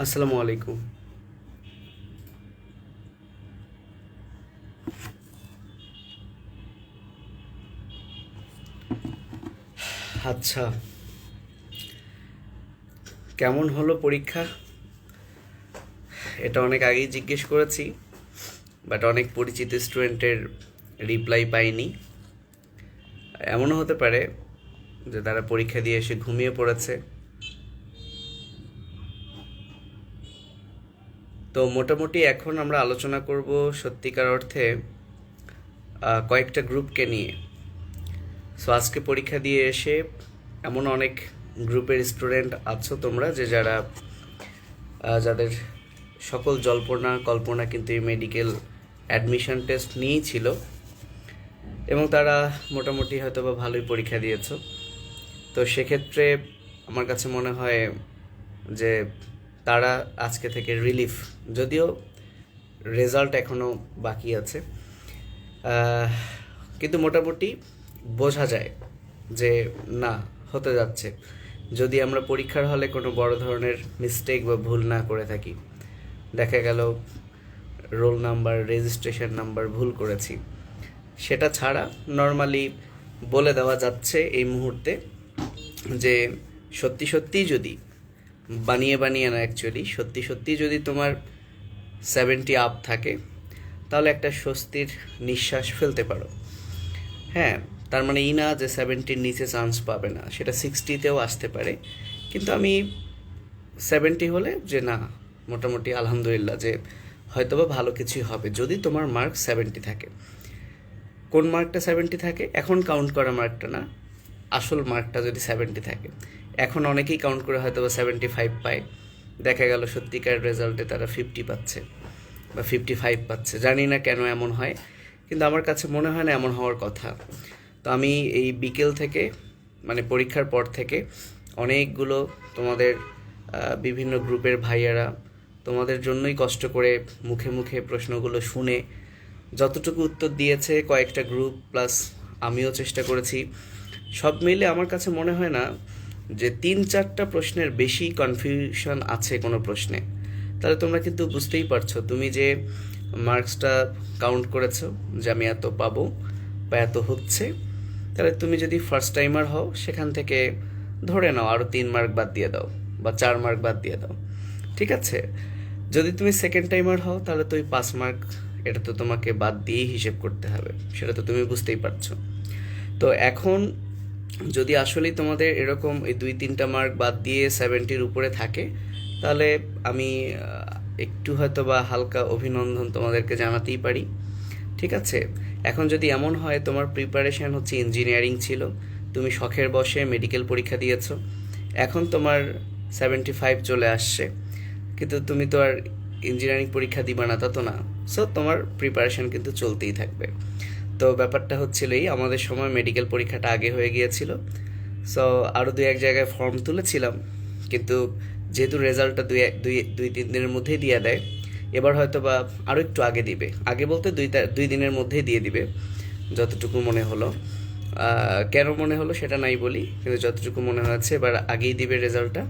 আসসালামু আলাইকুম। আচ্ছা, কেমন হলো পরীক্ষা? এটা অনেক আগেই জিজ্ঞেস করেছি, বাট অনেক পরিচিত স্টুডেন্টের রিপ্লাই পাইনি। এমনও হতে পারে যে তারা পরীক্ষা দিয়ে এসে ঘুমিয়ে পড়েছে। তো মোটামুটি এখন আমরা আলোচনা করব সত্যিকার অর্থে কয়েকটা গ্রুপকে নিয়ে। সো আজকে পরীক্ষা দিয়ে এসে এমন অনেক গ্রুপের স্টুডেন্ট আছো তোমরা যাদের সকল জল্পনা কল্পনা কিন্তু এই মেডিকেল অ্যাডমিশন টেস্ট নিয়েই ছিল, এবং তারা মোটামুটি হয়তো বা ভালোই পরীক্ষা দিয়েছো। তো সেক্ষেত্রে আমার কাছে মনে হয় যে তারা আজকে থেকে রিলিফ, যদিও রেজাল্ট এখনও বাকি আছে, কিন্তু মোটামুটি বোঝা যায় যে না, হতে যাচ্ছে। যদি আমরা পরীক্ষার হলে কোনো বড় ধরনের মিস্টেক বা ভুল না করে থাকি, দেখা গেল রোল নাম্বার রেজিস্ট্রেশন নাম্বার ভুল করেছি, সেটা ছাড়া নর্মালি বলে দেওয়া যাচ্ছে এই মুহূর্তে যে সত্যি সত্যি যদি বানিয়ে বানিয়ে না, অ্যাকচুয়ালি সত্যি সত্যি যদি তোমার 70 আপ থাকে, তাহলে একটা স্বস্তির নিঃশ্বাস ফেলতে পারো। হ্যাঁ, তার মানে এই না যে 70-র নিচে চান্স পাবে না, সেটা 60-তেও আসতে পারে। কিন্তু আমি 70 হলে যে না, মোটামুটি আলহামদুলিল্লাহ যে হয়তোবা ভালো কিছুই হবে যদি তোমার মার্ক 70 থাকে। কোন মার্কটা 70 থাকে? এখন কাউন্ট করা মার্কটা না, আসল মার্কটা যদি 70 থাকে। এখন অনেকেই কাউন্ট করে হয়তো বা 75 পায়, দেখা গেল সত্যিকার রেজাল্টে তারা 50 পাচ্ছে বা 55 পাচ্ছে। জানি না কেন এমন হয়, কিন্তু আমার কাছে মনে হয় না এমন হওয়ার কথা। তো আমি এই বিকেল থেকে, মানে পরীক্ষার পর থেকে অনেকগুলো তোমাদের বিভিন্ন গ্রুপের ভাইয়ারা তোমাদের জন্যই কষ্ট করে মুখে মুখে প্রশ্নগুলো শুনে যতটুকু উত্তর দিয়েছে, কয়েকটা গ্রুপ প্লাস আমিও চেষ্টা করেছি, সব মিলে আমার কাছে মনে হয় না যে 3-4টা প্রশ্নের বেশি কনফিউশন আছে কোনো প্রশ্নে। তাহলে তোমরা কিন্তু বুঝতেই পারছো, তুমি যে মার্কসটা কাউন্ট করেছো যে আমি এত পাবো বা এত হচ্ছে, তাহলে তুমি যদি ফার্স্ট টাইমার হও, সেখান থেকে ধরে নাও আরও 3 মার্ক বাদ দিয়ে দাও বা 4 মার্ক বাদ দিয়ে দাও, ঠিক আছে? যদি তুমি সেকেন্ড টাইমার হও, তাহলে তো ওই 5 মার্ক, এটা তো তোমাকে বাদ দিয়েই হিসেব করতে হবে, সেটা তো তুমি বুঝতেই পারছো। তো এখন যদি আসলেই তোমাদের এরকম এই 2-3টা মার্ক বাদ দিয়ে 70-র উপরে থাকে, তাহলে আমি একটু হয়তো বা হালকা অভিনন্দন তোমাদেরকে জানাতেই পারি, ঠিক আছে? এখন যদি এমন হয় তোমার প্রিপারেশন হচ্ছে ইঞ্জিনিয়ারিং ছিল, তুমি শখের বশে মেডিকেল পরীক্ষা দিয়েছো, এখন তোমার 75 চলে আসছে, কিন্তু তুমি তো আর ইঞ্জিনিয়ারিং পরীক্ষা দিবা না, তা তো না। সো তোমার প্রিপারেশন কিন্তু চলতেই থাকবে। তো ব্যাপারটা হচ্ছিল এই, আমাদের সময় মেডিকেল পরীক্ষাটা আগে হয়ে গিয়েছিল। সো আরও 2-1 জায়গায় ফর্ম তুলেছিলাম, কিন্তু যেহেতু রেজাল্টটা 2-3 দিনের মধ্যেই দিয়ে দেয়, এবার হয়তো বা আরও একটু আগে দিবে। আগে বলতে 2 দিনের মধ্যেই দিয়ে দিবে, যতটুকু মনে হলো। কেন মনে হলো সেটা নাই বলি, কিন্তু যতটুকু মনে হয়েছে এবার আগেই দিবে রেজাল্টটা,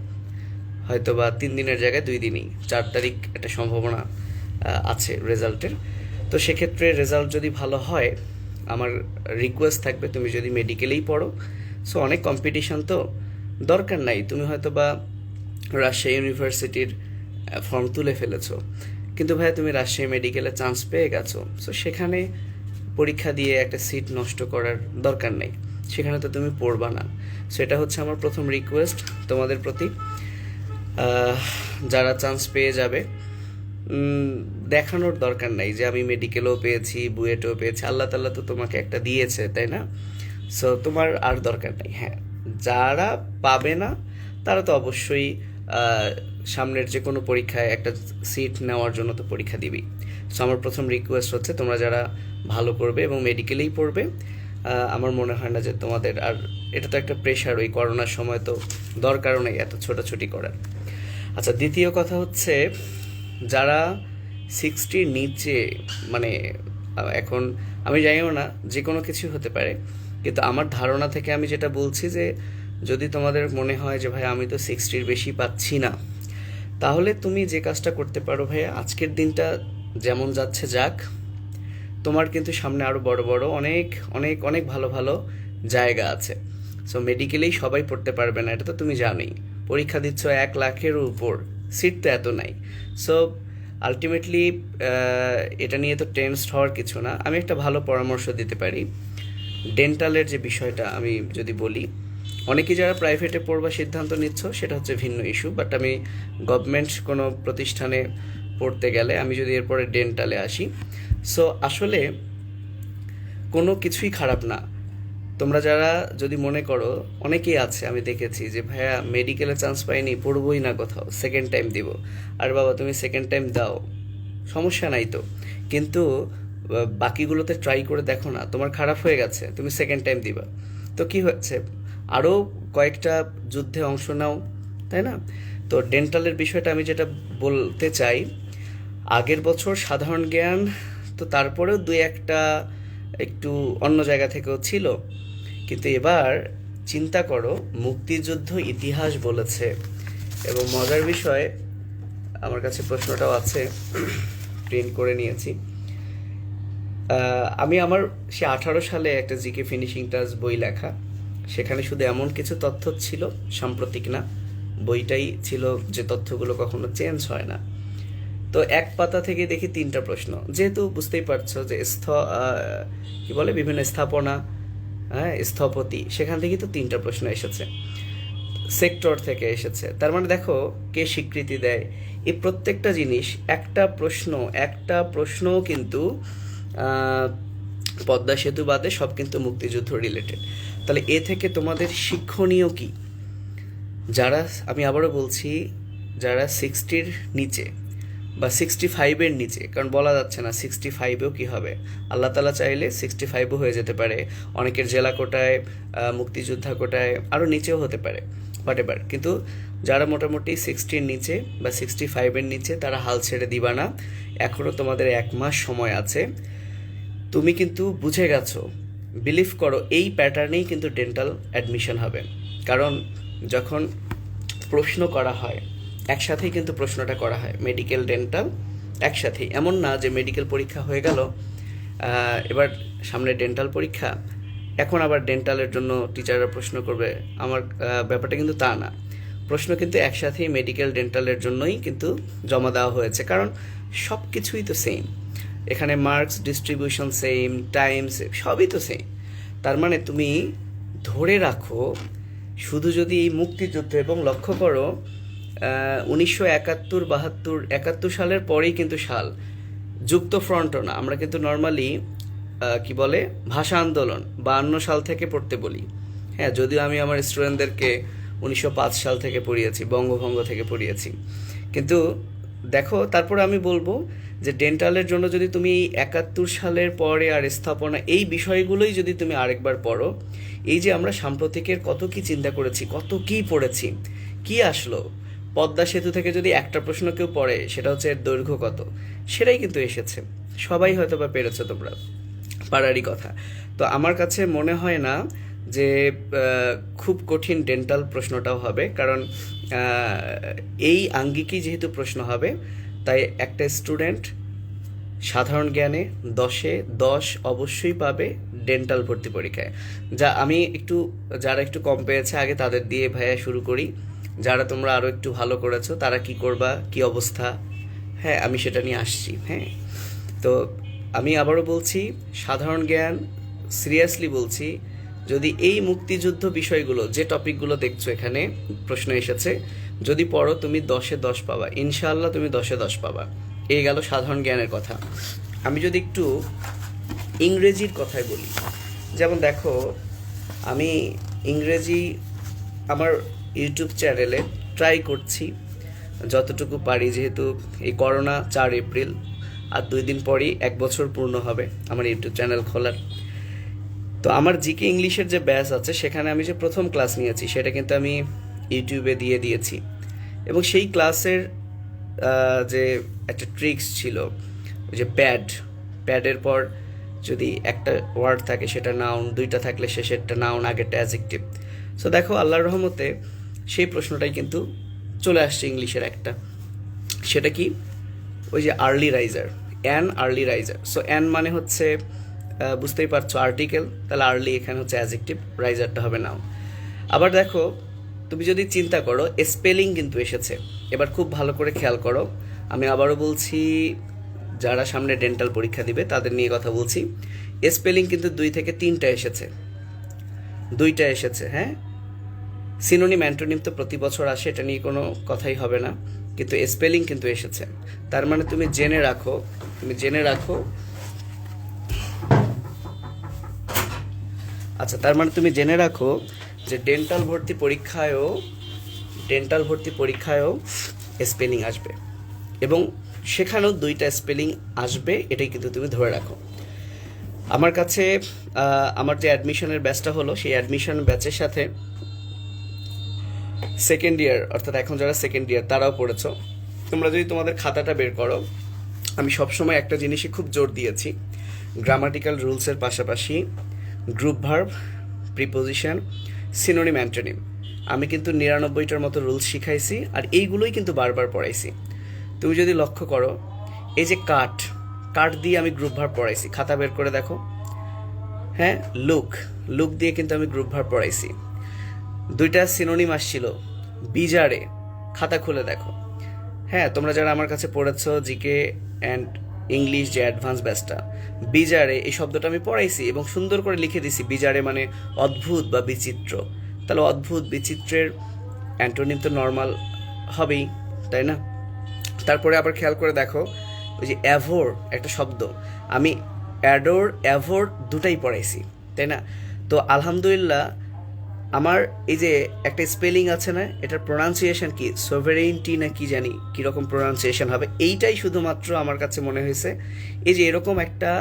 হয়তো বা 3 দিনের জায়গায় 2 দিনই, 4 তারিখ একটা সম্ভাবনা আছে রেজাল্টের। তো সেক্ষেত্রে রেজাল্ট যদি ভালো হয়, আমার রিকোয়েস্ট থাকবে তুমি যদি মেডিকেলেই পড়ো, সো অনেক কম্পিটিশন, তো দরকার নাই তুমি হয়তো বা রাজশাহী ইউনিভার্সিটির ফর্ম তুলে ফেলেছো, কিন্তু ভাই তুমি রাজশাহী মেডিকেলে চান্স পেয়ে গেছো, সো সেখানে পরীক্ষা দিয়ে একটা সিট নষ্ট করার দরকার নেই, সেখানে তো তুমি পড়বা না। সো এটা হচ্ছে আমার প্রথম রিকোয়েস্ট তোমাদের প্রতি। যারা চান্স পেয়ে যাবে, দেখানোর দরকার নাই যে আমি মেডিকেলও পেয়েছি, বুয়েটও পেয়েছি, আল্লাহ তাল্লাহ তো তোমাকে একটা দিয়েছে, তাই না? সো তোমার আর দরকার নেই। হ্যাঁ, যারা পাবে না তারা তো অবশ্যই সামনের যে কোনো পরীক্ষায় একটা সিট নেওয়ার জন্য তো পরীক্ষা দিবেই। সো আমার প্রথম রিকোয়েস্ট হচ্ছে তোমরা যারা ভালো করবে এবং মেডিকেলেই পড়বে, আমার মনে হয় না যে তোমাদের আর, এটা তো একটা প্রেশার, ওই করোনার সময় তো দরকারও নেই এত ছোটাছুটি করার। আচ্ছা, দ্বিতীয় কথা হচ্ছে যারা 60-র নিচে, মানে এখন আমি জানিও না, যে কোনো কিছু হতে পারে, কিন্তু আমার ধারণা থেকে আমি যেটা বলছি যে যদি তোমাদের মনে হয় যে ভাই আমি তো 60-র বেশি পাচ্ছি না, তাহলে তুমি যে কাজটা করতে পারো ভাইয়া, আজকের দিনটা যেমন যাচ্ছে যাক, তোমার কিন্তু সামনে আরও বড় বড় অনেক অনেক অনেক ভালো ভালো জায়গা আছে। সো মেডিকেলেই সবাই পড়তে পারবে না, এটা তো তুমি জানোই। পরীক্ষা দিচ্ছ 1 লাখেরও উপর, সিট তো এত নাই। সো আলটিমেটলি এটা নিয়ে তো টেনসড হওয়ার কিছু না। আমি একটা ভালো পরামর্শ দিতে পারি। ডেন্টালের যে বিষয়টা আমি যদি বলি, অনেকেই যারা প্রাইভেটে পড়বার সিদ্ধান্ত নিচ্ছ সেটা হচ্ছে ভিন্ন ইস্যু, বাট আমি গভর্নমেন্ট কোনো প্রতিষ্ঠানে পড়তে গেলে আমি যদি এরপরে ডেন্টালে আসি, সো আসলে কোনো কিছুই খারাপ না। তোমরা যারা যদি মনে করো, অনেকেই আছে আমি দেখেছি যে ভাইয়া মেডিকেলে চান্স পাইনি, পড়বই না কোথাও, সেকেন্ড টাইম দিব। আর বাবা তুমি সেকেন্ড টাইম দাও, সমস্যা নাই তো, কিন্তু বাকিগুলোতে ট্রাই করে দেখো না, তোমার খারাপ হয়ে গেছে, তুমি সেকেন্ড টাইম দিবা, তো কি হচ্ছে, আরও কয়েকটা যুদ্ধে অংশ নাও, তাই না? তো ডেন্টালের বিষয়টা আমি যেটা বলতে চাই, আগের বছর সাধারণ জ্ঞান তো তারপরেও দুই একটা একটু অন্য জায়গা থেকেও ছিল, কিন্তু এবার চিন্তা করো, মুক্তিযুদ্ধ ইতিহাস বলেছে। এবং মজার বিষয়, আমার কাছে প্রশ্নটাও আছে, প্রিন্ট করে নিয়েছি। আমি আমার সে 18 সালে একটা জিকে ফিনিশিং টাচ বই লেখা, সেখানে শুধু এমন কিছু তথ্য ছিল, সাম্প্রতিক না, বইটাই ছিল যে তথ্যগুলো কখনো চেঞ্জ হয় না। তো এক পাতা থেকে দেখি 3টা প্রশ্ন, যেহেতু বুঝতেই পারছো যে কি বলে বিভিন্ন স্থাপনা, হ্যাঁ স্থপতি, সেখান থেকেই তো 3টা প্রশ্ন এসেছে, সেক্টর থেকে এসেছে। তার মানে দেখো কে স্বীকৃতি দেয়, এই প্রত্যেকটা জিনিস, একটা প্রশ্নও কিন্তু পদ্মা সেতু বাদে সব কিন্তু মুক্তিযুদ্ধ রিলেটেড। তাহলে এ থেকে তোমাদের শিক্ষণীয় কি? যারা, আমি আবারও বলছি, যারা 60-র নিচে বা 65-এর নিচে, কারণ বলা যাচ্ছে না 65-এও কী হবে, আল্লাহ তালা চাইলে 65-ও হয়ে যেতে পারে, অনেকের জেলা কোটায়, মুক্তিযোদ্ধা কোটায় আরও নিচেও হতে পারে, বাট এবার কিন্তু যারা মোটামুটি 60-র নিচে বা 65-এর নিচে, তারা হাল ছেড়ে দিবা না। এখনও তোমাদের 1 মাস সময় আছে। তুমি কিন্তু বুঝে গেছো, বিলিভ করো, এই প্যাটার্নেই কিন্তু ডেন্টাল অ্যাডমিশন হবে। কারণ যখন প্রশ্ন করা হয়, একসাথেই কিন্তু প্রশ্নটা করা হয়, মেডিকেল ডেন্টাল একসাথেই। এমন না যে মেডিকেল পরীক্ষা হয়ে গেল, এবার সামনে ডেন্টাল পরীক্ষা, এখন আবার ডেন্টালের জন্য টিচাররা প্রশ্ন করবে, আমার ব্যাপারটা কিন্তু তা না। প্রশ্ন কিন্তু একসাথেই মেডিকেল ডেন্টালের জন্যই কিন্তু জমা দেওয়া হয়েছে, কারণ সব কিছুই তো সেম, এখানে marks distribution same, time same, সবই তো সেম। তার মানে তুমি ধরে রাখো, শুধু যদি এই মুক্তিযুদ্ধ, এবং লক্ষ্য করো 1971 সালের পরেই কিন্তু সাল, যুক্ত ফ্রন্টও না, আমরা কিন্তু নর্মালি কি বলে ভাষা আন্দোলন 52 সাল থেকে পড়তে বলি। হ্যাঁ, যদিও আমি আমার স্টুডেন্টদেরকে 1905 সাল থেকে পড়িয়েছি, বঙ্গভঙ্গ থেকে পড়িয়েছি, কিন্তু দেখো, তারপরে আমি বলবো যে ডেন্টালের জন্য যদি তুমি এই 71 সালের পরে আর স্থাপনা, এই বিষয়গুলোই যদি তুমি আরেকবার পড়ো, এই যে আমরা সাম্প্রতিকের কত কি চিন্তা করেছি, কত কি পড়েছি, কি আসলো, পদ্মা সেতু থেকে যদি একটা প্রশ্ন কেউ পড়ে, সেটা হচ্ছে এর দৈর্ঘ্য কত, সেটাই কিন্তু এসেছে। সবাই হয়তো বা পেরেছো তোমরা, পারারই কথা। তো আমার কাছে মনে হয় না যে খুব কঠিন ডেন্টাল প্রশ্নটাও হবে, কারণ এই আঙ্গিকেই যেহেতু প্রশ্ন হবে, তাই একটা স্টুডেন্ট সাধারণ জ্ঞানে 10-এ 10 অবশ্যই পাবে ডেন্টাল ভর্তি পরীক্ষায়। যা আমি যারা একটু কম পেয়েছে আগে তাদের দিয়ে ভাইয়া শুরু করি, যারা তোমরা আরও একটু ভালো করেছো তারা কি করবা, কি অবস্থা, হ্যাঁ আমি সেটা নিয়ে আসছি। হ্যাঁ, তো আমি আবারও বলছি, সাধারণ জ্ঞান সিরিয়াসলি বলছি, যদি এই মুক্তিযুদ্ধ বিষয়গুলো, যে টপিকগুলো দেখছো এখানে প্রশ্ন এসেছে, যদি পড়ো, তুমি 10-এ 10 পাবা, ইনশাআল্লাহ তুমি 10-এ 10 পাবা। এই গেল সাধারণ জ্ঞানের কথা। আমি যদি একটু ইংরেজির কথায় বলি, যেমন দেখো, আমি ইংরেজি আমার ইউটিউব চ্যানেলে ট্রাই করছি যতটুকু পারি, যেহেতু এই করোনা 4 এপ্রিল, আর 2 দিন পরই 1 বছর পূর্ণ হবে আমার ইউটিউব চ্যানেল খোলার। তো আমার জিকে ইংলিশের যে ব্যাচ আছে, সেখানে আমি যে প্রথম ক্লাস নিয়েছি, সেটা কিন্তু আমি ইউটিউবে দিয়ে দিয়েছি, এবং সেই ক্লাসের যে একটা ট্রিক্স ছিল, ওই যে প্যাডের পর যদি একটা ওয়ার্ড থাকে সেটা নাউন, 2টা থাকলে শেষেরটা নাউন, আগেরটা অ্যাডজেক্টিভ। সো দেখো, আল্লাহর রহমতে সেই প্রশ্নটাই কিন্তু চলে আসছে ইংলিশের একটা, সেটা কি? ওই যে early raiser, an early raiser. So an মানে হচ্ছে বুঝতেই পারছো আর্টিকেল, তাহলে আর্লি এখানে হচ্ছে অ্যাজেক্টিভ, রাইজারটা হবে নাউন। আবার দেখো, তুমি যদি চিন্তা করো, স্পেলিং কিন্তু এসেছে। এবার খুব ভালো করে খেয়াল করো, আমি আবারও বলছি, যারা সামনে ডেন্টাল পরীক্ষা দিবে তাদের নিয়ে কথা বলছি। স্পেলিং কিন্তু 2 থেকে 3টা এসেছে, 2টা এসেছে। হ্যাঁ, সিনোনিম অ্যান্টোনিম তো প্রতি বছর আসে, এটা নিয়ে কোনো কথাই হবে না, কিন্তু স্পেলিং কিন্তু এসেছে। তার মানে তুমি জেনে রাখো, আচ্ছা, তার মানে তুমি জেনে রাখো যে ডেন্টাল ভর্তি পরীক্ষায়ও স্পেলিং আসবে, এবং সেখানেও 2টা স্পেলিং আসবে, এটাই কিন্তু তুমি ধরে রাখো। আমার কাছে আমার যে অ্যাডমিশনের ব্যাচটা হলো, সেই অ্যাডমিশন ব্যাচের সাথে সেকেন্ড ইয়ার, অর্থাৎ এখন যারা সেকেন্ড ইয়ার তারাও পড়েছো। তোমরা যদি তোমাদের খাতাটা বের করো, আমি সবসময় একটা জিনিসই খুব জোর দিয়েছি, গ্রামাটিক্যাল রুলসের পাশাপাশি group verb, preposition, synonym antonym, আমি কিন্তু 99টার মতো রুলস শিখাইছি, আর এইগুলোই কিন্তু বারবার পড়াইছি। তুমি যদি লক্ষ্য করো, এই যে কাট দিয়ে আমি গ্রুপ ভার্ব পড়াইছি, খাতা বের করে দেখো। হ্যাঁ, লুক দিয়ে কিন্তু আমি গ্রুপ ভার্ব পড়াইছি। 2টা সিনোনিম আসছিল বিজারে, খাতা খুলে দেখো। হ্যাঁ, তোমরা যারা আমার কাছে পড়েছো জিকে অ্যান্ড ইংলিশ যে অ্যাডভান্স ব্যাচটা, বিজারে এই শব্দটা আমি পড়াইছি এবং সুন্দর করে লিখে দিছি। বিজারে মানে অদ্ভুত বা বিচিত্র, তাহলে অদ্ভুত বিচিত্রের অ্যান্টোনিম তো নর্মাল হবেই, তাই না? তারপরে আবার খেয়াল করে দেখো, ওই যে অ্যাভোর একটা শব্দ, আমি অ্যাডোর অ্যাভোর দুটাই পড়াইছি, তাই না? তো আলহামদুলিল্লাহ, আমার এই যে একটা স্পেলিং আছে না, এটার প্রোনাউন্সিয়েশন কি, সোভারেইনটি না কি জানি কীরকম প্রোনাউন্সিয়েশন হবে, এইটাই শুধুমাত্র আমার কাছে মনে হয়েছে। এই যে এরকম একটা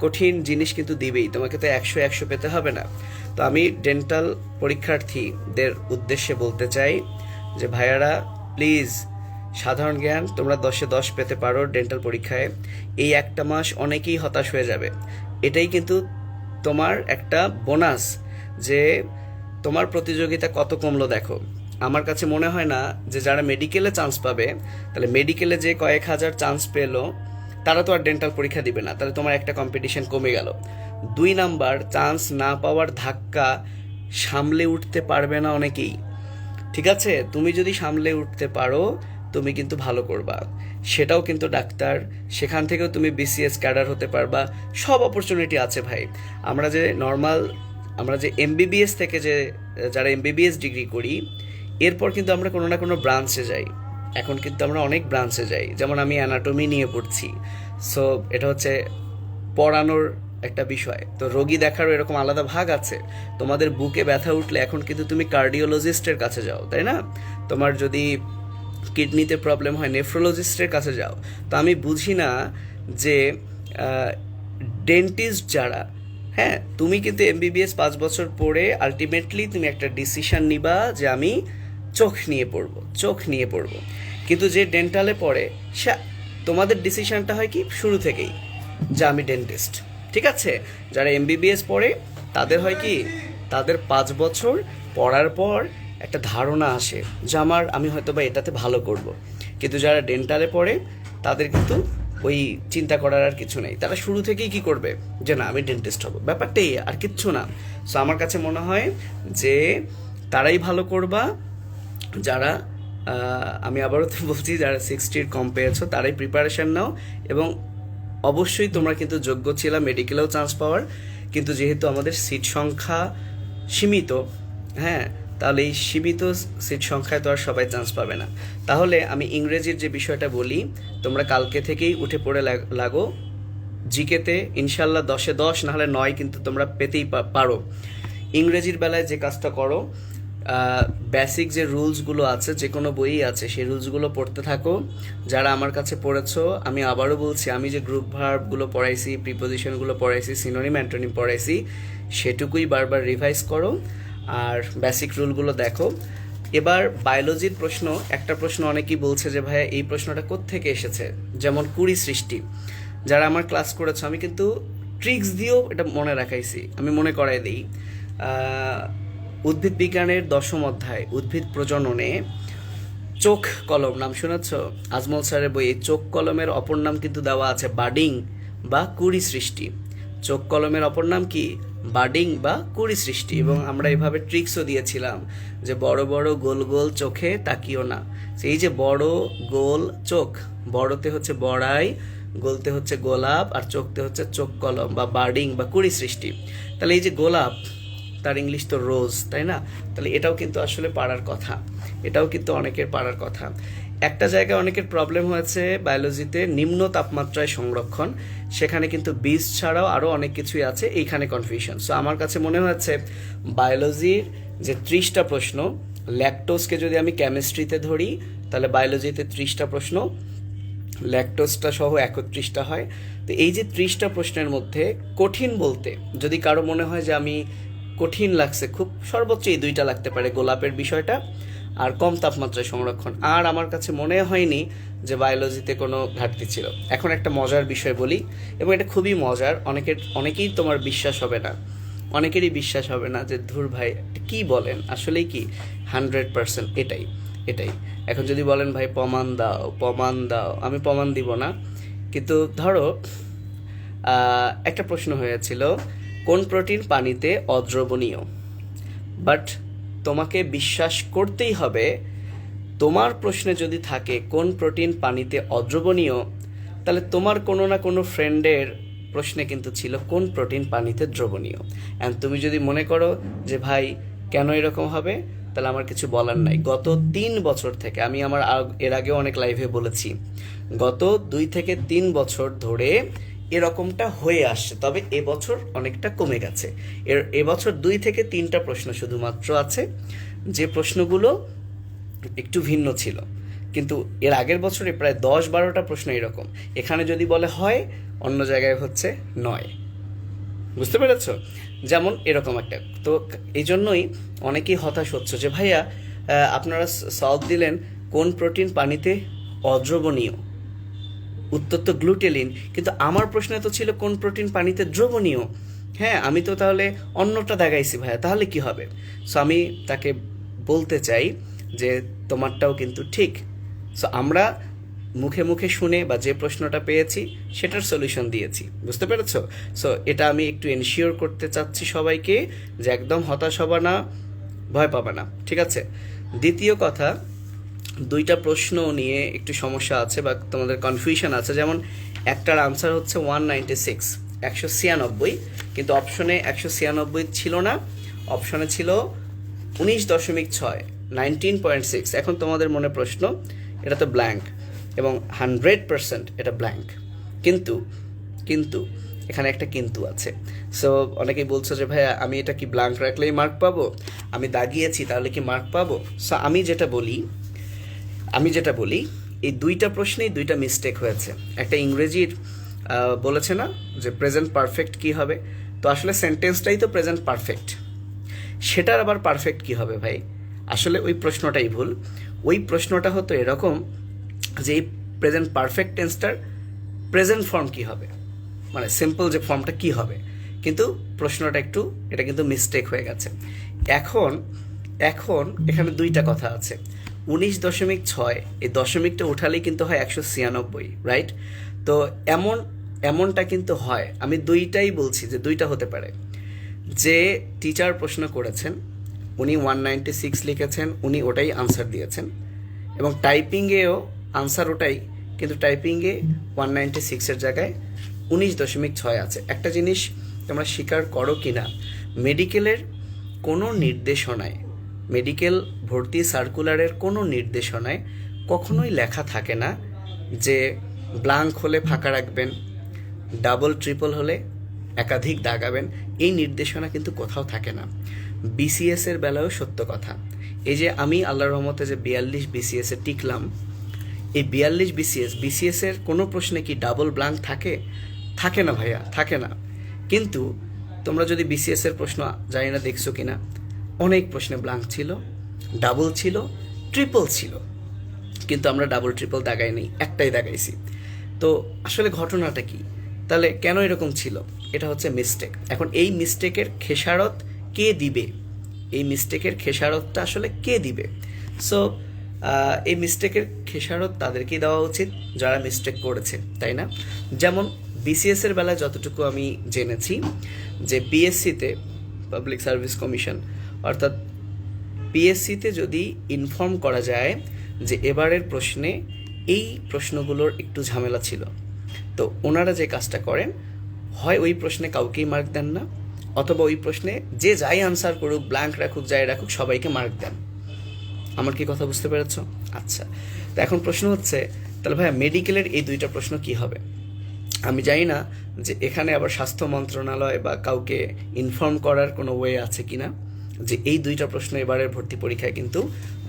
কঠিন জিনিস কিন্তু দিবেই, তোমাকে তো 100 পেতে হবে না। তো আমি ডেন্টাল পরীক্ষার্থীদের উদ্দেশ্যে বলতে চাই যে ভাইয়ারা, প্লিজ সাধারণ জ্ঞান তোমরা 10-এ 10 পেতে পারো ডেন্টাল পরীক্ষায়। এই একটা মাস অনেকেই হতাশ হয়ে যাবে, এটাই কিন্তু তোমার একটা বোনাস যে তোমার প্রতিযোগিতা কত কমলো। দেখো, আমার কাছে মনে হয় না যে যারা মেডিকেলে চান্স পাবে, তাহলে মেডিকেলে যে কয়েক হাজার চান্স পেলো তারা তো আর ডেন্টাল পরীক্ষা দিবে না, তাহলে তোমার একটা কম্পিটিশন কমে গেল। 2 নাম্বার, চান্স না পাওয়ার ধাক্কা সামলে উঠতে পারবে না অনেকেই। ঠিক আছে, তুমি যদি সামলে উঠতে পারো তুমি কিন্তু ভালো করবা, সেটাও কিন্তু ডাক্তার, সেখান থেকেও তুমি বিসিএস ক্যাডার হতে পারবা, সব অপরচুনিটি আছে ভাই। আমরা যে এমবিবিএস থেকে যারা এমবিবিএস ডিগ্রি করি, এরপর কিন্তু আমরা কোনো না কোনো ব্রাঞ্চে যাই। এখন কিন্তু আমরা অনেক ব্রাঞ্চে যাই, যেমন আমি অ্যানাটমি নিয়ে পড়ছি। সো এটা হচ্ছে পড়ানোর একটা বিষয়, তো রোগী দেখারও এরকম আলাদা ভাগ আছে। তোমাদের বুকে ব্যথা উঠলে এখন কিন্তু তুমি কার্ডিওলজিস্টের কাছে যাও, তাই না? তোমার যদি কিডনিতে প্রবলেম হয়, নেফ্রোলজিস্টের কাছে যাও। তো আমি বুঝি না যে ডেন্টিস্ট যারা, হ্যাঁ, তুমি কিন্তু এমবিবিএস 5 বছর পড়ে আলটিমেটলি তুমি একটা ডিসিশন নিবা যে আমি চোখ নিয়ে পড়বো, কিন্তু যে ডেন্টালে পড়ে সে, তোমাদের ডিসিশনটা হয় কি শুরু থেকেই যে আমি ডেন্টিস্ট। ঠিক আছে, যারা এমবিবিএস পড়ে তাদের হয় কি, তাদের 5 বছর পড়ার পর একটা ধারণা আসে যে আমি হয়তো বা এটাতে ভালো করব, কিন্তু যারা ডেন্টালে পড়ে তাদের কিন্তু ওই চিন্তা করার আর কিছু নেই, তারা শুরু থেকেই কি করবে যে না আমি ডেন্টিস্ট হব, ব্যাপারটাই আর কিচ্ছু না। সো আমার কাছে মনে হয় যে তারাই ভালো করবা যারা, আমি আবারও তো বলছি, যারা 60-র কম পেয়েছো তারাই প্রিপারেশন নাও, এবং অবশ্যই তোমরা কিন্তু যোগ্য ছিলা মেডিকেলেও চান্স পাওয়ার, কিন্তু যেহেতু আমাদের সিট সংখ্যা সীমিত, হ্যাঁ, তাহলে এই সীমিত সিট সংখ্যায় তো আর সবাই চান্স পাবে না। তাহলে আমি ইংরেজির যে বিষয়টা বলি, তোমরা কালকে থেকেই উঠে পড়ে লাগো জিকেতে, ইনশাল্লাহ 10-এ 10 নাহলে 9 কিন্তু তোমরা পেতেই পারো। ইংরেজির বেলায় যে কাজটা করো, বেসিক যে রুলসগুলো আছে, যে কোনো বইই আছে, সেই রুলসগুলো পড়তে থাকো। যারা আমার কাছে পড়েছো, আমি আবারও বলছি, আমি যে গ্রুপ ভার্বগুলো পড়াইছি, প্রিপোজিশনগুলো পড়াইছি, সিনোনিম অ্যান্টোনিম পড়াইছি, সেটুকুই বারবার রিভাইজ করো আর বেসিক রুলগুলো দেখো। এবার বায়োলজির প্রশ্ন, একটা প্রশ্ন অনেকেই বলছে যে ভাইয়া এই প্রশ্নটা কোত্থেকে এসেছে, যেমন কুড়ি সৃষ্টি। যারা আমার ক্লাস করেছো, আমি কিন্তু ট্রিক্স দিয়েও এটা মনে রাখাইছি, আমি মনে করাই দিই। উদ্ভিদ বিজ্ঞানের 10ম অধ্যায় উদ্ভিদ প্রজননে চোখ কলম নাম শুনেছ? আজমল স্যারের বই। এই চোখ কলমের অপর নাম কিন্তু দেওয়া আছে বাডিং বা কুড়ি সৃষ্টি। চোখ কলমের অপর নাম কি? বাডিং বা কুড়ি সৃষ্টি। এবং আমরা এভাবে ট্রিক্সও দিয়েছিলাম যে বড় বড় গোল গোল চোখে তাকিও না। এই যে বড় গোল চোখ, বড়তে হচ্ছে বড়াই, গোলতে হচ্ছে গোলাপ, আর চোখতে হচ্ছে চোখ কলম বা বার্ডিং বা কুড়ি সৃষ্টি। তাহলে এই যে গোলাপ, তার ইংলিশ তো রোজ, তাই না? তাহলে এটাও কিন্তু আসলে পারার কথা, এটাও কিন্তু অনেকের পারার কথা। একটা জায়গায় অনেকের প্রবলেম হয়েছে বায়োলজিতে, নিম্ন তাপমাত্রায় সংরক্ষণ, সেখানে কিন্তু বীজ ছাড়াও আরও অনেক কিছুই আছে, এইখানে কনফিউশন। সো আমার কাছে মনে হচ্ছে বায়োলজির যে 30টা প্রশ্ন, ল্যাকটোজকে যদি আমি কেমিস্ট্রিতে ধরি তাহলে বায়োলজিতে 30টা প্রশ্ন, ল্যাকটোজটা সহ 31টা হয়। তো এই যে 30টা প্রশ্নের মধ্যে কঠিন বলতে যদি কারো মনে হয় যে আমি কঠিন লাগছে, খুব সর্বোচ্চ এই 2টা লাগতে পারে, গোলাপের বিষয়টা আর কম তাপমাত্রায় সংরক্ষণ। আর আমার কাছে মনে হয়নি যে বায়োলজিতে কোনো ঘাটতি ছিল। এখন একটা মজার বিষয় বলি, এবং এটা খুবই মজার, অনেকেই তোমার বিশ্বাস হবে না, অনেকেরই বিশ্বাস হবে না যে ধুর ভাই কি বলেন, আসলেই কি 100% এটাই এটাই। এখন যদি বলেন ভাই প্রমাণ দাও প্রমাণ দাও, আমি প্রমাণ দিব না, কিন্তু ধরো একটা প্রশ্ন হয়েছিল কোন প্রোটিন পানিতে অদ্রবণীয়, বাট তোমাকে বিশ্বাস করতেই হবে তোমার প্রশ্নে যদি থাকে কোন প্রোটিন পানিতে অদ্রবণীয়, তাহলে তোমার কোনো না কোনো ফ্রেন্ডের প্রশ্নে কিন্তু ছিল কোন প্রোটিন পানিতে দ্রবণীয়। অ্যান্ড তুমি যদি মনে করো যে ভাই কেন এরকম হবে, তাহলে আমার কিছু বলার নাই। গত 3 বছর থেকে আমি এর আগেও অনেক লাইভে বলেছি, গত 2 থেকে 3 বছর ধরে এরকমটা হয়ে আসছে, তবে এবছর অনেকটা কমে গেছে। এবছর 2 থেকে 3টা প্রশ্ন শুধুমাত্র আছে যে প্রশ্নগুলো একটু ভিন্ন ছিল, কিন্তু এর আগের বছরে প্রায় 10-12টা প্রশ্ন এরকম। এখানে যদি বলে হয়, অন্য জায়গায় হচ্ছে নয়। বুঝতে পেরেছ? যেমন এরকম একটা। তো এই জন্যই অনেকেই হতাশ হচ্ছে যে ভাইয়া আপনারা সলভ দিলেন কোন প্রোটিন পানিতে অদ্রবণীয়, উত্তর তো গ্লুটেলিন, কিন্তু আমার প্রশ্নে তো ছিল কোন প্রোটিন পানিতে দ্রবণীয়। হ্যাঁ, আমি তো তাহলে অন্যটা দেখাইছি ভাইয়া, তাহলে কি হবে? সো আমি তাকে বলতে চাই যে তোমারটাও কিন্তু ঠিক। সো আমরা মুখে মুখে শুনে বা যে প্রশ্নটা পেয়েছি সেটার সলিউশন দিয়েছি। বুঝতে পেরেছো? সো এটা আমি একটু এনশিওর করতে চাচ্ছি সবাইকে যে একদম হতাশ হবা না, ভয় পাবা না, ঠিক আছে? দ্বিতীয় কথা, 2টা প্রশ্ন নিয়ে একটু সমস্যা আছে বা তোমাদের কনফিউশন আছে। যেমন একটার আনসার হচ্ছে 196, 196, কিন্তু অপশনে 196 ছিল না, অপশনে ছিল 19.6, 19.6। এখন তোমাদের মনে প্রশ্ন, এটা তো ব্ল্যাঙ্ক এবং 100% এটা ব্ল্যাঙ্ক, কিন্তু কিন্তু এখানে একটা কিন্তু আছে। সো অনেকেই বলছো যে ভাইয়া আমি এটা কি ব্ল্যাঙ্ক রাখলেই মার্ক পাবো, আমি দাগিয়েছি তাহলে কি মার্ক পাবো? সো আমি যেটা বলি এই 2টা প্রশ্নেই 2টা মিস্টেক হয়েছে। একটা ইংরেজির বলেছে না যে প্রেজেন্ট পারফেক্ট কি হবে, তো আসলে সেন্টেন্সটাই তো প্রেজেন্ট পারফেক্ট, সেটার আবার পারফেক্ট কি হবে ভাই? আসলে ওই প্রশ্নটাই ভুল। ওই প্রশ্নটা হতো এরকম যে এই প্রেজেন্ট পারফেক্ট টেন্সটার প্রেজেন্ট ফর্ম কি হবে, মানে সিম্পল যে ফর্মটা কি হবে, কিন্তু প্রশ্নটা একটু এটা কিন্তু মিস্টেক হয়ে গেছে। এখন এখানে 2টা কথা আছে। 19.6, এই দশমিকটা উঠালেই কিন্তু হয় 196, রাইট? তো এমনটা কিন্তু হয়, আমি 2টাই বলছি যে 2টা হতে পারে। যে টিচার প্রশ্ন করেছেন উনি 196 লিখেছেন, উনি ওটাই আনসার দিয়েছেন, এবং টাইপিংয়েও আনসার ওটাই, কিন্তু টাইপিংয়ে 196-এর জায়গায় 19.6 আছে। একটা জিনিস তোমরা স্বীকার করো কি না, মেডিকেলের কোনো নির্দেশনায়, মেডিকেল ভর্তি সার্কুলারের কোনো নির্দেশনায় কখনোই লেখা থাকে না যে ব্ল্যাঙ্ক হলে ফাঁকা রাখবেন, ডাবল ট্রিপল হলে একাধিক দাগাবেন। এই নির্দেশনা কিন্তু কোথাও থাকে না। বিসিএসের বেলায়ও সত্য কথা। এই যে আমি আল্লাহর রহমতে যে 42 বিসিএসে টিকলাম, এই 42 বিসিএসের কোনো প্রশ্নে কি ডাবল ব্ল্যাঙ্ক থাকে না ভাইয়া, থাকে না। কিন্তু তোমরা যদি বিসিএসের প্রশ্ন জানি না দেখছো কিনা, অনেক প্রশ্নে ব্ল্যাঙ্ক ছিল, ডাবল ছিল, ট্রিপল ছিল, কিন্তু আমরা ডাবল ট্রিপল দাগাইনি, একটাই দাগাইছি। তো আসলে ঘটনাটা কি? তাহলে কেন এরকম ছিল? এটা হচ্ছে মিস্টেক। এখন এই মিস্টেকের খেসারত কে দিবে? এই মিস্টেকের খেসারতটা আসলে কে দিবে? সো এই মিস্টেকের খেসারত তাদেরকেই দেওয়া উচিত যারা মিস্টেক করেছে, তাই না? যেমন বিসিএসের বেলায় যতটুকু আমি জেনেছি যে পিএসসিতে, পাবলিক সার্ভিস কমিশন, অর্থাৎ পিএসসিতে যদি ইনফর্ম করা যায় যে এবারের প্রশ্নে এই প্রশ্নগুলোর একটু ঝামেলা ছিল, তো ওনারা যে কাজটা করেন, হয় ওই প্রশ্নে কাউকেই মার্ক দেন না, অথবা ওই প্রশ্নে যে যাই আনসার করুক, ব্ল্যাঙ্ক রাখুক, যাই রাখুক, সবাইকে মার্ক দেন। আমার কি কথা বুঝতে পেরেছ? আচ্ছা, তো এখন প্রশ্ন হচ্ছে, তাহলে ভাইয়া মেডিকেলের এই দুইটা প্রশ্ন কি হবে? আমি জানি না যে এখানে আবার স্বাস্থ্য মন্ত্রণালয় বা কাউকে ইনফর্ম করার কোনো ওয়ে আছে কি না, যে এই দুইটা প্রশ্ন এবারের ভর্তি পরীক্ষায় কিন্তু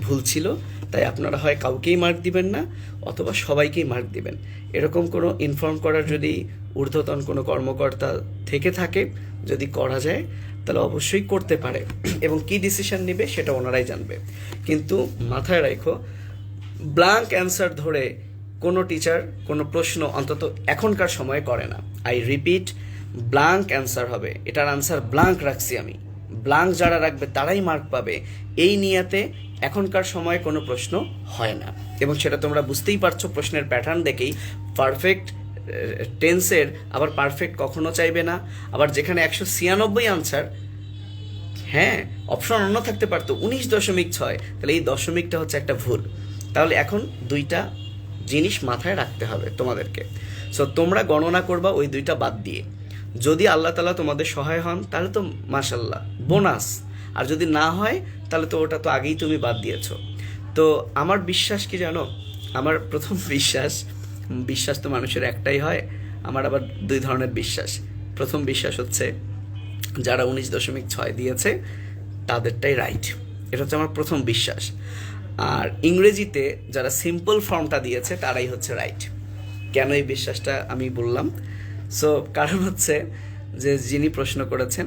ভুল ছিল, তাই আপনারা হয় কাউকেই মার্ক দিবেন না অথবা সবাইকেই মার্ক দিবেন। এরকম কোনো ইনফর্ম করার যদি ঊর্ধ্বতন কোনো কর্মকর্তা থেকে থাকে, যদি করা যায়, তাহলে অবশ্যই করতে পারে, এবং কি ডিসিশন নেবে সেটা ওনারাই জানবে। কিন্তু মাথায় রাখো, ব্ল্যাঙ্ক অ্যান্সার ধরে কোনো টিচার কোনো প্রশ্ন অন্তত এখনকার সময়ে করে না। আই রিপিট, ব্ল্যাঙ্ক অ্যান্সার হবে, এটার আনসার ব্ল্যাঙ্ক রাখছি আমি, ব্ল্যাঙ্ক যারা রাখবে তারাই মার্ক পাবে, এই নিয়াতে এখনকার সময়ে কোনো প্রশ্ন হয় না। এবং সেটা তোমরা বুঝতেই পারছো প্রশ্নের প্যাটার্ন দেখেই। পারফেক্ট টেন্সের আবার পারফেক্ট কখনো চাইবে না, আবার যেখানে 196 আনসার, হ্যাঁ অপশন অন্য থাকতে পারতো 19.6, তাহলে এই দশমিকটা হচ্ছে একটা ভুল। তাহলে এখন দুইটা জিনিস মাথায় রাখতে হবে তোমাদেরকে। সো তোমরা গণনা করবা ওই দুইটা বাদ দিয়ে। যদি আল্লাহ তাআলা তোমাদের সহায় হন তাহলে তো মাশাল্লাহ, বোনাস। আর যদি না হয় তাহলে তো ওটা তো আগেই তুমি বাদ দিয়েছো। তো আমার বিশ্বাস কি জানো, আমার প্রথম বিশ্বাস তো মানুষের একটাই হয়, আমার আবার দুই ধরনের বিশ্বাস। প্রথম বিশ্বাস হচ্ছে যারা 19.6 দিয়েছে তাদেরটাই রাইট, এটা হচ্ছে আমার প্রথম বিশ্বাস। আর ইংরেজিতে যারা সিম্পল ফর্মটা দিয়েছে তারাই হচ্ছে রাইট। কেন এই বিশ্বাসটা আমি বললাম? সো কারণ হচ্ছে যে যিনি প্রশ্ন করেছেন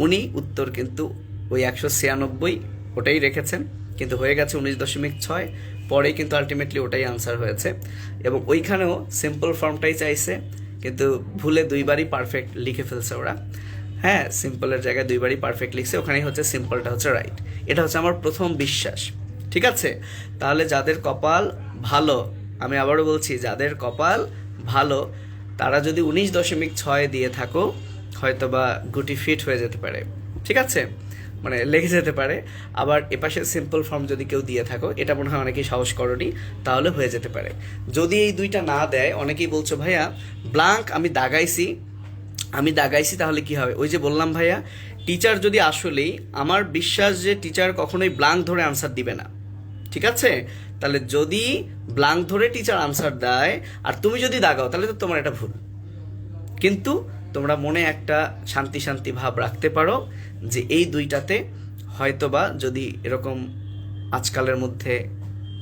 উনি উত্তর কিন্তু ওই 196 ওটাই রেখেছেন, কিন্তু হয়ে গেছে 19.6, পরে কিন্তু আলটিমেটলি ওটাই আনসার হয়েছে। এবং ওইখানেও সিম্পল ফর্মটাই চাইছে, কিন্তু ভুলে দুইবারই পারফেক্ট লিখে ফেলছে ওরা। হ্যাঁ, সিম্পলের জায়গায় দুইবারই পারফেক্ট লিখছে, ওখানেই হচ্ছে সিম্পলটা হচ্ছে রাইট। এটা হচ্ছে আমার প্রথম বিশ্বাস, ঠিক আছে? তাহলে যাদের কপাল ভালো, আমি আবারও বলছি, যাদের কপাল ভালো তারা যদি 19.6 দিয়ে থাকো, হয়তো বা গুটি ফিট হয়ে যেতে পারে, ঠিক আছে, মানে লেগে যেতে পারে। আবার এপাশে সিম্পল ফর্ম যদি কেউ দিয়ে থাকো, এটা মনে হয় অনেকেই সাহস করনি, তাহলে হয়ে যেতে পারে। যদি এই দুইটা না দেয়, অনেকেই বলছো ভাইয়া ব্ল্যাঙ্ক আমি দাগাইছি তাহলে কি হবে? ওই যে বললাম ভাইয়া, টিচার যদি আসলেই, আমার বিশ্বাস যে টিচার কখনোই ব্ল্যাঙ্ক ধরে আনসার দিবে না, ঠিক আছে? তাহলে যদি ব্ল্যাঙ্ক ধরে টিচার আনসার দেয় আর তুমি যদি দাগাও, তাহলে তো তোমার এটা ভুল। কিন্তু তোমরা মনে একটা শান্তি ভাব রাখতে পারো যে এই দুইটাতে হয়তোবা যদি এরকম আজকালের মধ্যে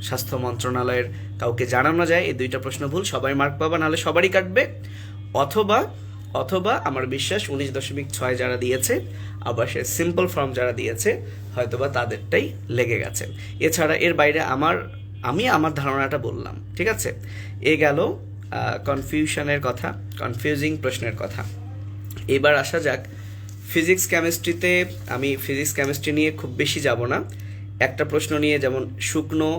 স্বাস্থ্য মন্ত্রণালয়ের কাউকে জানানো যায় এই দুইটা প্রশ্ন ভুল, সবাই মার্ক পাবা, নাহলে সবারই কাটবে। অথবা আমার বিশ্বাস 19.6 যারা দিয়েছে, আবার সে সিম্পল ফর্ম যারা দিয়েছে, হয়তোবা তাদেরটাই লেগে গেছে। এছাড়া এর বাইরে আমি আমার ধারণাটা বললাম, ঠিক আছে? এ গেল কনফিউজিং প্রশ্নের কথা। এবার আসা যাক ফিজিক্স কেমিস্ট্রিতে। আমি ফিজিক্স কেমিস্ট্রি নিয়ে খুব বেশি যাব না, একটা প্রশ্ন নিয়ে, যেমন শুকনো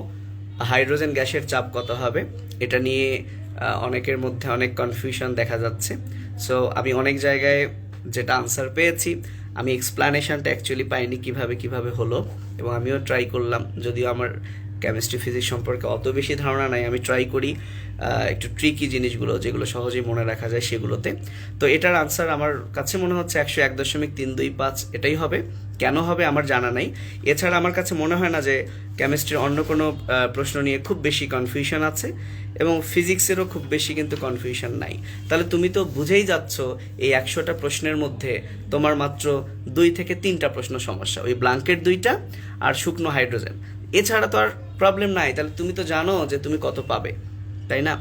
হাইড্রোজেন গ্যাসের চাপ কত হবে, এটা নিয়ে অনেকের মধ্যে অনেক কনফিউশন দেখা যাচ্ছে। সো আমি অনেক জায়গায় যেটা আনসার পেয়েছি, আমি এক্সপ্লানেশনটা অ্যাকচুয়ালি পাইনি কিভাবে হলো, এবং আমিও ট্রাই করলাম, যদিও আমার কেমিস্ট্রি ফিজিক্স সম্পর্কে অত বেশি ধারণা নাই, আমি ট্রাই করি একটু ট্রিকি জিনিসগুলো যেগুলো সহজেই মনে রাখা যায় সেগুলোতে। তো এটার আনসার আমার কাছে মনে হচ্ছে 101.325 এটাই হবে। কেন হবে আমার জানা নাই। এছাড়া আমার কাছে মনে হয় না যে কেমিস্ট্রির অন্য কোনো প্রশ্ন নিয়ে খুব বেশি কনফিউশন আছে, এবং ফিজিক্সেরও খুব বেশি কিন্তু কনফিউশন নাই। তাহলে তুমি তো বুঝেই যাচ্ছ এই 100টা প্রশ্নের মধ্যে তোমার মাত্র 2 থেকে 3টা প্রশ্ন সমস্যা, ওই ব্ল্যাঙ্কেট 2টা আর শুকনো হাইড্রোজেন, এছাড়া তো আর প্রবলেম নাই। তাহলে তুমি তো জানো যে তুমি কত পাবে, তাই না?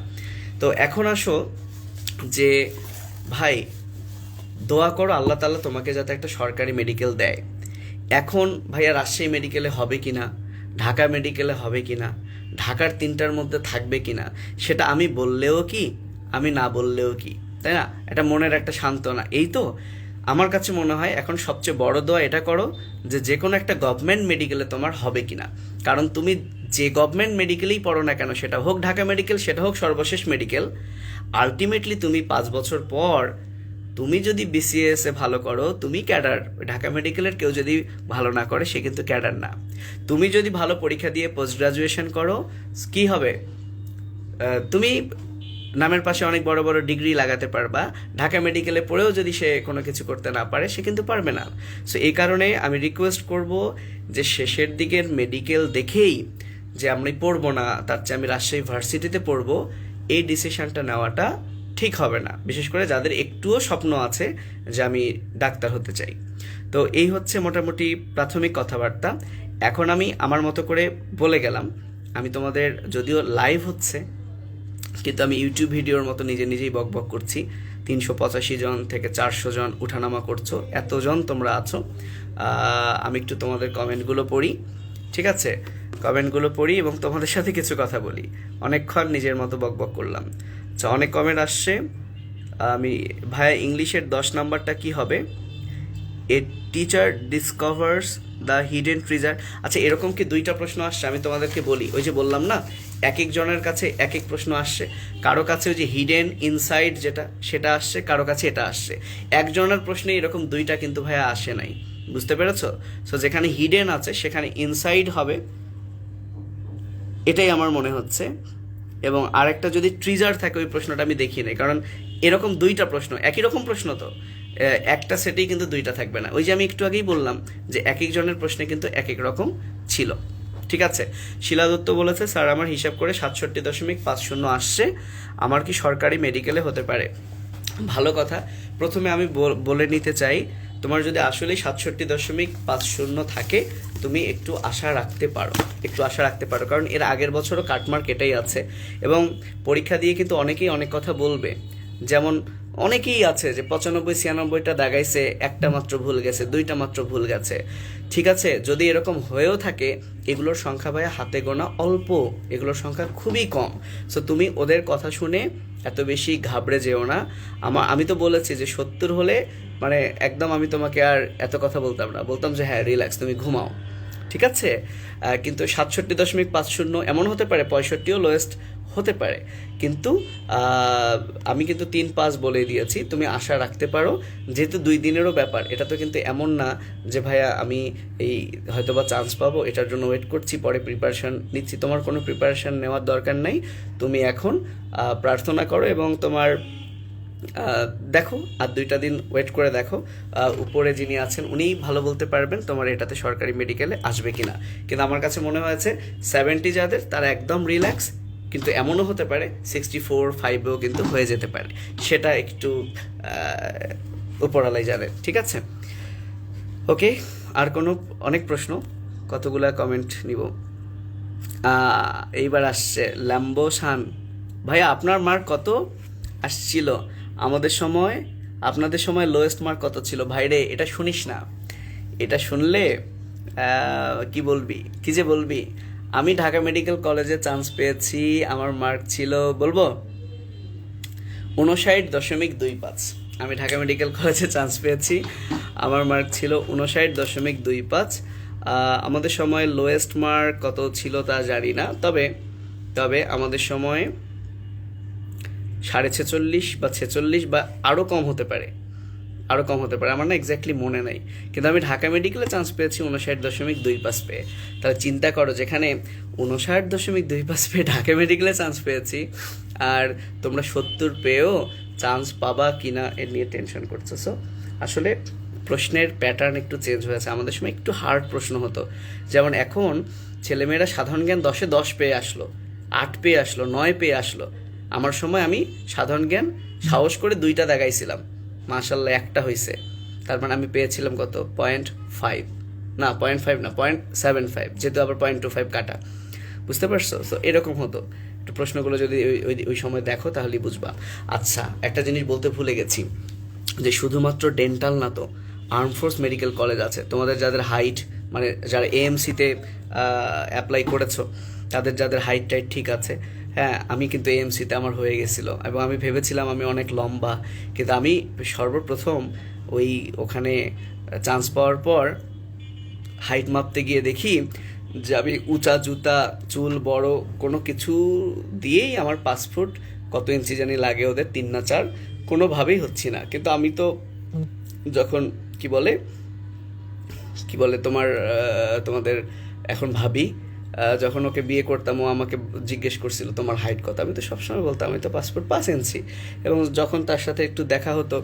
তো এখন আসো যে ভাই, দোয়া করো আল্লাহ তাআলা তোমাকে যাতে একটা সরকারি মেডিকেল দেয়। এখন ভাইয়া রাজশাহী মেডিকেলে হবে কিনা, ঢাকা মেডিকেলে হবে কিনা, ঢাকার 3টার মধ্যে থাকবে কিনা, সেটা আমি বললেও কি, আমি না বললেও কি, তাই না? এটা মনের একটা সান্ত্বনা। এই তো আমার কাছে মনে হয় এখন সবচেয়ে বড় দোয়া এটা করো যে কোনো একটা গভর্নমেন্ট মেডিকেলে তোমার হবে কিনা। কারণ তুমি যে গভর্নমেন্ট মেডিকেলেই পড়ো না কেন, সেটা হোক ঢাকা মেডিকেল, সেটা হোক সর্বশেষ মেডিকেল, আলটিমেটলি তুমি 5 বছর পর তুমি যদি বিসিএস এ ভালো করো, তুমি ক্যাডার। ঢাকা মেডিকেলের কেউ যদি ভালো না করে, সে কিন্তু ক্যাডার না। তুমি যদি ভালো পরীক্ষা দিয়ে পোস্ট গ্রাজুয়েশন করো, কি হবে? তুমি নামের পাশে অনেক বড় বড় ডিগ্রি লাগাতে পারবা। ঢাকা মেডিকেলে পড়েও যদি সে কোনো কিছু করতে না পারে, সে কিন্তু পারবে না। সো এই কারণে আমি রিকোয়েস্ট করব যে শেষের দিকের মেডিকেল দেখেই যে আমি পড়বো না, তার চেয়ে আমি রাজশাহী ভার্সিটিতে পড়বো, এই ডিসিশনটা নেওয়াটা ঠিক হবে না, বিশেষ করে যাদের একটুও স্বপ্ন আছে যে আমি ডাক্তার হতে চাই। তো এই হচ্ছে মোটামুটি প্রাথমিক কথাবার্তা। এখন আমি আমার মতো করে বলে গেলাম। আমি তোমাদের, যদিও লাইভ হচ্ছে, কিন্তু আমি ইউটিউব ভিডিওর মতো নিজে নিজেই বক বক করছি। 385 জন থেকে 400 জন উঠানামা করছো, এতজন তোমরা আছো। আমি একটু তোমাদের কমেন্টগুলো পড়ি, ঠিক আছে? কমেন্টগুলো পড়ি এবং তোমাদের সাথে কিছু কথা বলি। অনেকক্ষণ নিজের মতো বক বক করলাম। আচ্ছা, অনেক কমেন্ট আসছে। আমি ভাইয়া ইংলিশের 10 নাম্বারটা কি হবে? A teacher discovers the hidden treasure. আচ্ছা, এরকম কি 2টা প্রশ্ন আসছে? আমি তোমাদেরকে বলি, ওই যে বললাম না, এক একজনের কাছে এক এক প্রশ্ন আসছে। কারো কাছে ওই যে হিডেন ইনসাইড যেটা, সেটা আসছে, কারো কাছে এটা আসছে। একজনের প্রশ্নে এরকম 2টা কিন্তু ভাইয়া আসে নাই, বুঝতে পেরেছো? সো যেখানে হিডেন আছে সেখানে ইনসাইড হবে, এটাই আমার মনে হচ্ছে। এবং আরেকটা যদি ট্রিজার থাকে, ওই প্রশ্নটা আমি দেখি নাই, কারণ এরকম 2টা প্রশ্ন, একই রকম প্রশ্ন তো একটা সেটেই কিন্তু 2টা থাকবে না। ওই যে আমি একটু আগেই বললাম যে এক একজনের প্রশ্নে কিন্তু এক এক রকম ছিল, ঠিক আছে? শিলা দত্ত বলেছে, স্যার আমার হিসাব করে 67.50 আসছে, আমার কি সরকারি মেডিকেলে হতে পারে? ভালো কথা। প্রথমে আমি বলে নিতে চাই, তোমার যদি আসলেই 67.50 থাকে, তুমি একটু আশা রাখতে পারো, কারণ এর আগের বছরও কাটমার্ক এটাই আছে। এবং পরীক্ষা দিয়ে কিন্তু অনেকেই অনেক কথা বলবে, যেমন অনেকেই আছে যে 95-96টা দাগাইছে, একটা মাত্র ভুল গেছে, 2টা মাত্র ভুল গেছে। ঠিক আছে, যদি এরকম হয়েও থাকে, এগুলোর সংখ্যা ভাইয়া হাতে গোনা অল্প, এগুলোর সংখ্যা খুবই কম। সো তুমি ওদের কথা শুনে এত বেশি ঘাবড়ে যেও না। আমি তো বলেছি যে 70 হলে মানে একদম আমি তোমাকে আর এত কথা বলতাম না, বলতাম যে হ্যাঁ রিল্যাক্স, তুমি ঘুমাও, ঠিক আছে? কিন্তু 67.50 এমন হতে পারে, 65ও লোয়েস্ট হতে পারে, কিন্তু আমি কিন্তু 3-5 বলে দিয়েছি, তুমি আশা রাখতে পারো। যেহেতু 2 দিনেরও ব্যাপার, এটা তো কিন্তু এমন না যে ভাইয়া আমি এই হয়তোবা চান্স পাবো, এটার জন্য ওয়েট করছি, পরে প্রিপারেশান নিচ্ছি। তোমার কোনো প্রিপারেশান নেওয়ার দরকার নাই। তুমি এখন প্রার্থনা করো এবং তোমার দেখো, আর 2টা দিন ওয়েট করে দেখো। উপরে যিনি আছেন উনিই ভালো বলতে পারবেন তোমার এটাতে সরকারি মেডিকেলে আসবে কিনা। কিন্তু আমার কাছে মনে হয়েছে 70 যাদের, তারা একদম রিল্যাক্স, কিন্তু এমনও হতে পারে 64-65ও কিন্তু হয়ে যেতে পারে, সেটা একটু উপরালাই জানে, ঠিক আছে? ওকে, আর কোনো অনেক প্রশ্ন, কতগুলা কমেন্ট নিব। এইবার আসছে ল্যাম্বো শান, ভাইয়া আপনার মার্ক কত আসছিল? আপনাদের সময় লোয়েস্ট মার্ক কত ছিল? ভাইরে, এটা শুনিস না, এটা শুনলে কি বলবি? আমি ঢাকা মেডিকেল কলেজে চান্স পেয়েছি, আমার মার্ক ছিল, বলবো 59.25। আমি ঢাকা মেডিকেল কলেজে চান্স পেয়েছি, আমার মার্ক ছিল 59.25। আমাদের সময় লোয়েস্ট মার্ক কত ছিল তা জানি না, তবে আমাদের সময় 46.5 বা 46 বা আরও কম হতে পারে, আমার না এক্স্যাক্টলি মনে নাই। কিন্তু আমি ঢাকা মেডিকেলে চান্স পেয়েছি 59.25 পেয়ে। তাহলে চিন্তা করো, যেখানে 59.25 পেয়ে ঢাকা মেডিকেলে চান্স পেয়েছি, আর তোমরা 70 পেয়েও চান্স পাবা কিনা এ নিয়ে টেনশন করছো। সো আসলে প্রশ্নের প্যাটার্ন একটু চেঞ্জ হয়েছে। আমাদের সময় একটু হার্ড প্রশ্ন হতো, যেমন এখন ছেলেমেয়েরা সাধারণ জ্ঞান 10-এ 10 পেয়ে আসলো, 8 পেয়ে আসলো, 9 পেয়ে আসলো। আমার সময় আমি সাধারণ জ্ঞান সাহস করে 2টা দেখাইছিলাম, মাশাল্লাহ একটা হয়েছে, তার মানে আমি পেয়েছিলাম কত, 0.5 না 0.5 না 0.75, যেহেতু আবার 0.25 কাটা, বুঝতে পারছো? সো এরকম হতো। একটু প্রশ্নগুলো যদি ওই সময় দেখো তাহলেই বুঝবা। আচ্ছা, একটা জিনিস বলতে ভুলে গেছি, যে শুধুমাত্র ডেন্টাল না তো, আর্ম ফোর্স মেডিকেল কলেজ আছে। তোমাদের যাদের হাইট, মানে যারা এএমসিতে অ্যাপ্লাই করেছো, যাদের হাইট টাইট ঠিক আছে, হ্যাঁ, আমি কিন্তু এএমসিতে আমার হয়ে গেছিলো, এবং আমি ভেবেছিলাম আমি অনেক লম্বা, কিন্তু আমি সর্বপ্রথম ওখানে চান্স পাওয়ার পর হাইট মাপতে গিয়ে দেখি যে আমি উঁচা জুতা, চুল বড়, কোনো কিছু দিয়েই আমার 5 ফুট কত ইঞ্চি জানি লাগে ওদের, 3 না 4, কোনোভাবেই হচ্ছি না। কিন্তু আমি তো যখন কি বলে কি বলে তোমার তোমাদের এখন ভাবি, যখন ওকে বিয়ে করতাম ও আমাকে জিজ্ঞেস করছিল তোমার হাইট কত, আমি তো সবসময় বলতাম আমি তো 5 ফুট 5 ইঞ্চি। এবং যখন তার সাথে একটু দেখা হতো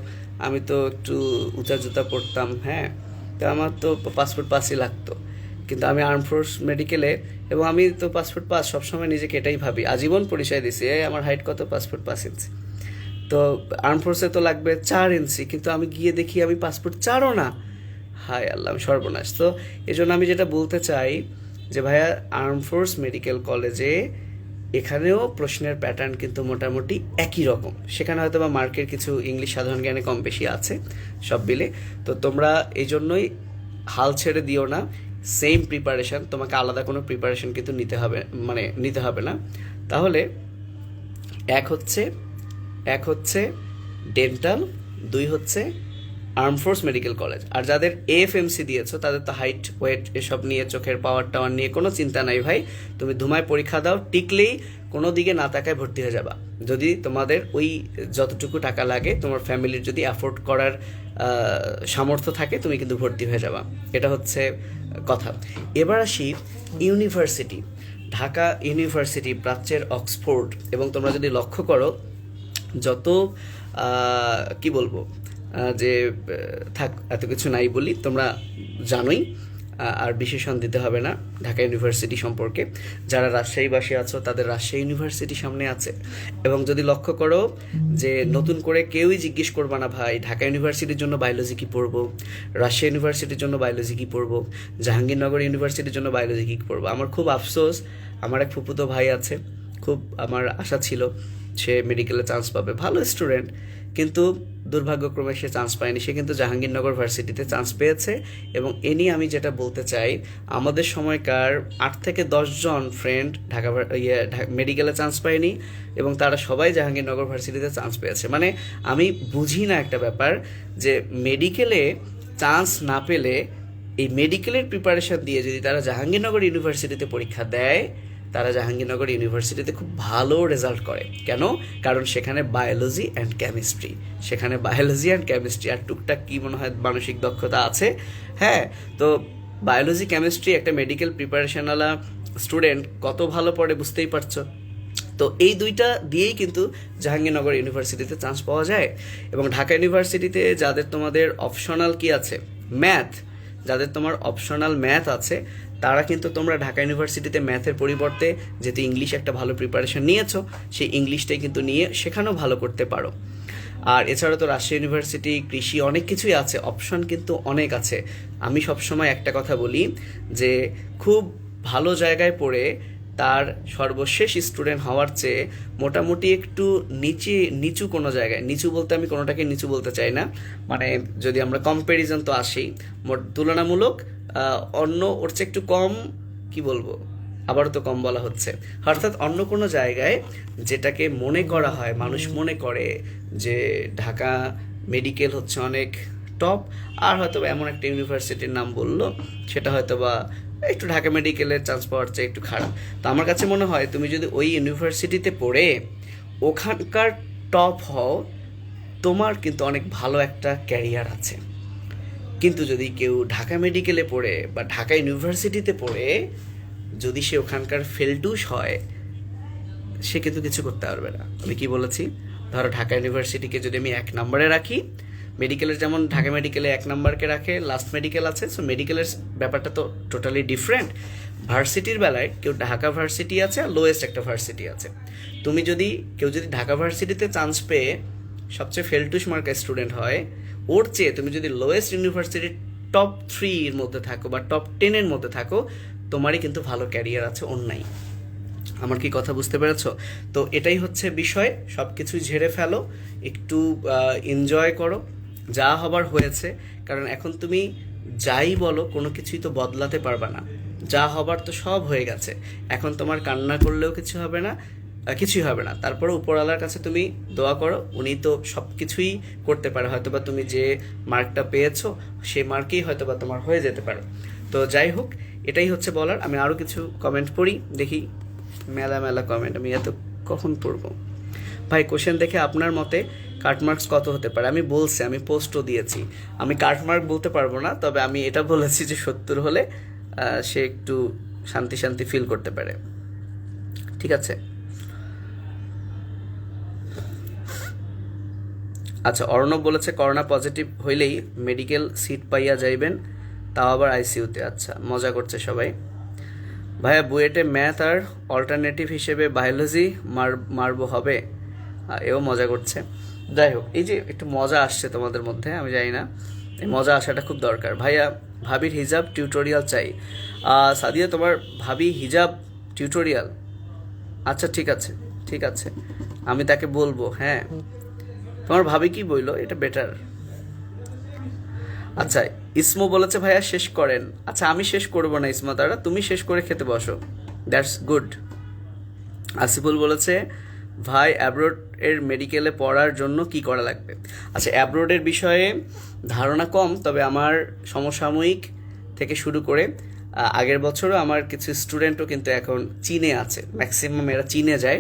আমি তো একটু উঁচা জুতা পরতাম, হ্যাঁ, তো আমার তো 5 ফুট 5ই লাগতো। কিন্তু আমি আর্ম ফোর্স মেডিকেলে, এবং আমি তো 5 ফুট 5 সবসময় নিজেকে এটাই ভাবি, আজীবন পরিচয় দিছি আমার হাইট কত, 5 ফুট 5 ইঞ্চি। তো আর্ম ফোর্সে তো লাগবে 4 ইঞ্চি, কিন্তু আমি গিয়ে দেখি আমি 5 ফুট 4ও না। হায় আল্লাহ, আমি সর্বনাশ। তো এই জন্য আমি যেটা বলতে চাই যে ভাইয়া, আর্ম ফোর্স মেডিকেল কলেজে এখানেও প্রশ্নের প্যাটার্ন কিন্তু মোটামুটি একই রকম। সেখানে হয়তো বা মার্কের কিছু ইংলিশ সাধারণ জ্ঞানে কম বেশি আছে সব মিলে। তো তোমরা এই জন্যই হাল ছেড়ে দিও না। সেম প্রিপারেশন, তোমাকে আলাদা কোনো প্রিপারেশন কিন্তু নিতে হবে না। তাহলে এক হচ্ছে ডেন্টাল, 2 হচ্ছে আর্ম ফোর্স মেডিকেল কলেজ। আর যাদের এএফএমসি দিয়েছো তাদের তো হাইট, ওয়েট এসব নিয়ে, চোখের পাওয়ার টাওয়ার নিয়ে কোনো চিন্তা নাই ভাই। তুমি ধুমায় পরীক্ষা দাও, টিকলেই কোনো দিকে না তাকায় ভর্তি হয়ে যাবা। যদি তোমাদের ওই যতটুকু টাকা লাগে, তোমার ফ্যামিলির যদি অ্যাফোর্ড করার সামর্থ্য থাকে, তুমি কিন্তু ভর্তি হয়ে যাবা। এটা হচ্ছে কথা। এবার আসি ইউনিভার্সিটি। ঢাকা ইউনিভার্সিটি, প্রাচ্যের অক্সফোর্ড, এবং তোমরা যদি লক্ষ্য করো যত কি বলবো যে থাক, এত কিছু নাই বলি, তোমরা জানোই, আর বিশেষণ দিতে হবে না ঢাকা ইউনিভার্সিটি সম্পর্কে। যারা রাজশাহীবাসী আছো তাদের রাজশাহী ইউনিভার্সিটি সামনে আছে। এবং যদি লক্ষ্য করো যে নতুন করে কেউই জিজ্ঞেস করবা না ভাই ঢাকা ইউনিভার্সিটির জন্য বায়োলজি কী পড়বো, রাজশাহী ইউনিভার্সিটির জন্য বায়োলজি কী পড়বো, জাহাঙ্গীরনগর ইউনিভার্সিটির জন্য বায়োলজি কী পড়বো। আমার খুব আফসোস, আমার এক ফুপুতো ভাই আছে, খুব আমার আশা ছিল সে মেডিকেলে চান্স পাবে, ভালো স্টুডেন্ট, কিন্তু দুর্ভাগ্যক্রমে সে চান্স পায়নি। সে কিন্তু জাহাঙ্গীরনগর ভার্সিটিতে চান্স পেয়েছে। এবং এ নিয়ে আমি যেটা বলতে চাই, আমাদের সময়কার 8 থেকে 10 জন ফ্রেন্ড ঢাকা মেডিকেলে চান্স পায়নি, এবং তারা সবাই জাহাঙ্গীরনগর ভার্সিটিতে চান্স পেয়েছে। মানে আমি বুঝি না একটা ব্যাপার, যে মেডিকেলে চান্স না পেলে এই মেডিকেলের প্রিপারেশন দিয়ে যদি তারা জাহাঙ্গীরনগর ইউনিভার্সিটিতে পরীক্ষা দেয়, তারা জাহাঙ্গীরনগর ইউনিভার্সিটিতে খুব ভালো রেজাল্ট করে। কেন? কারণ সেখানে বায়োলজি অ্যান্ড কেমিস্ট্রি, আর টুকটাক কি মনে হয় মানসিক দক্ষতা আছে। হ্যাঁ, তো বায়োলজি কেমিস্ট্রি একটা মেডিকেল প্রিপারেশনওয়ালা স্টুডেন্ট কত ভালো পড়ে বুঝতেই পারছো। তো এই দুইটা দিয়েই কিন্তু জাহাঙ্গীরনগর ইউনিভার্সিটিতে চান্স পাওয়া যায়। এবং ঢাকা ইউনিভার্সিটিতে যাদের তোমাদের অপশনাল কি আছে, ম্যাথ, যাদের তোমার অপশনাল ম্যাথ আছে, তারা কিন্তু তোমরা ঢাকা ইউনিভার্সিটিতে ম্যাথের পরিবর্তে যেহেতু ইংলিশ একটা ভালো প্রিপারেশন নিয়েছো, সেই ইংলিশটাই কিন্তু নিয়ে সেখানেও ভালো করতে পারো। আর এছাড়া তো রাজশাহী ইউনিভার্সিটি কৃষি, অনেক কিছুই আছে, অপশন কিন্তু অনেক আছে। আমি সবসময় একটা কথা বলি যে খুব ভালো জায়গায় পড়ে তার সর্বশেষ স্টুডেন্ট হওয়ার চেয়ে মোটামুটি একটু নিচু কোনো জায়গায়, নিচু বলতে আমি কোনোটাকে নিচু বলতে চাই না, মানে যদি আমরা কম্প্যারিজন তো আসেই, তুলনামূলক অন্য ওর চেয়ে একটু কম, কি বলবো, আবারও তো কম বলা হচ্ছে, অর্থাৎ অন্য কোনো জায়গায় যেটাকে মনে করা হয়, মানুষ মনে করে যে ঢাকা মেডিকেল হচ্ছে অনেক টপ, আর হয়তো এমন একটা ইউনিভার্সিটির নাম বললো সেটা হয়তো বা একটু ঢাকা মেডিকেলের চান্স পাওয়ার চেয়ে একটু খারাপ। তো আমার কাছে মনে হয় তুমি যদি ওই ইউনিভার্সিটিতে পড়ে ওখানকার টপ হও, তোমার কিন্তু অনেক ভালো একটা ক্যারিয়ার আছে। কিন্তু যদি কেউ ঢাকা মেডিকেলে পড়ে বা ঢাকা ইউনিভার্সিটিতে পড়ে যদি সে ওখানকার ফেলটুস হয়, সে কিন্তু কিছু করতে পারবে না। আমি কি বলেছি, ধরো ঢাকা ইউনিভার্সিটিকে যদি আমি 1 নম্বরে রাখি, মেডিকেলের যেমন ঢাকা মেডিকেলে 1 নম্বরকে রাখে, লাস্ট মেডিকেল আছে, সো মেডিকেলের ব্যাপারটা তো টোটালি ডিফারেন্ট। ভার্সিটির বেলায় কেউ ঢাকা ভার্সিটি আছে আর লোয়েস্ট একটা ভার্সিটি আছে। কেউ যদি ঢাকা ভার্সিটিতে চান্স পেয়ে সবচেয়ে ফেলটুস মার্কা স্টুডেন্ট হয়, ওর চেয়ে তুমি যদি লোয়েস্ট ইউনিভার্সিটির টপ 3 মধ্যে থাকো বা টপ 10 মধ্যে থাকো, তোমারই কিন্তু ভালো ক্যারিয়ার আছে, অন্যায়। আমার কি কথা বুঝতে পেরেছো? তো এটাই হচ্ছে বিষয়, সব কিছু ঝেড়ে ফেলো, একটু এনজয় করো, যা হবার হয়েছে। কারণ এখন তুমি যাই বলো কোনো কিছুই তো বদলাতে পারবে না, যা হবার তো সব হয়ে গেছে। এখন তোমার কান্না করলেও কিছুই হবে না। তারপরে উপরওয়ালার কাছে তুমি দোয়া করো, উনি তো সব কিছুই করতে পারে। হয়তোবা তুমি যে মার্কটা পেয়েছো সেই মার্কেই হয়তোবা তোমার হয়ে যেতে পারে। তো যাই হোক, এটাই হচ্ছে বলার। আমি আরও কিছু কমেন্ট পড়ি, দেখি মেলা মেলা কমেন্ট, আমি এত কখন পড়বো ভাই। কোশ্চেন দেখে আপনার মতে কাটমার্কস কত হতে পারে? আমি বলছি, আমি পোস্টও দিয়েছি, আমি কাটমার্ক বলতে পারবো না, তবে আমি এটা বলেছি যে 70 হলে সে একটু শান্তি শান্তি ফিল করতে পারে। ঠিক আছে, আচ্ছা। অর্ণব বলেছে করোনা পজিটিভ হইলেই মেডিকেল সিট পাইয়া যাইবেন, তাও আবার আইসিইউতে। আচ্ছা, মজা করছে সবাই। ভাইয়া বুয়েটে ম্যাথ আর অল্টারনেটিভ হিসেবে বায়োলজি মারবো হবে, এও মজা করছে। যাই হোক, এই যে একটু মজা আসছে তোমাদের মধ্যে, আমি জানি না, এই মজা আসাটা খুব দরকার। ভাইয়া ভাবির হিজাব টিউটোরিয়াল চাই। সাদিয়া, তোমার ভাবি হিজাব টিউটোরিয়াল? আচ্ছা, ঠিক আছে ঠিক আছে, আমি তাকে বলবো। হ্যাঁ, তোমার ভাবি কি বললো, এটা বেটার। আচ্ছা, ইসমো বলেছে ভাইয়া শেষ করেন। আচ্ছা, আমি শেষ করবো না ইসমো, তারা তুমি শেষ করে খেতে বসো, দ্যাটস গুড। আসিফুল বলেছে ভাই অ্যাব্রোড এর মেডিকেলে পড়ার জন্য কি করা লাগবে? আচ্ছা, অ্যাব্রোডের বিষয়ে ধারণা কম, তবে আমার সমসাময়িক থেকে শুরু করে আগের বছরও আমার কিছু স্টুডেন্টও কিন্তু এখন চীনে আছে, ম্যাক্সিমাম এরা চীনে যায়।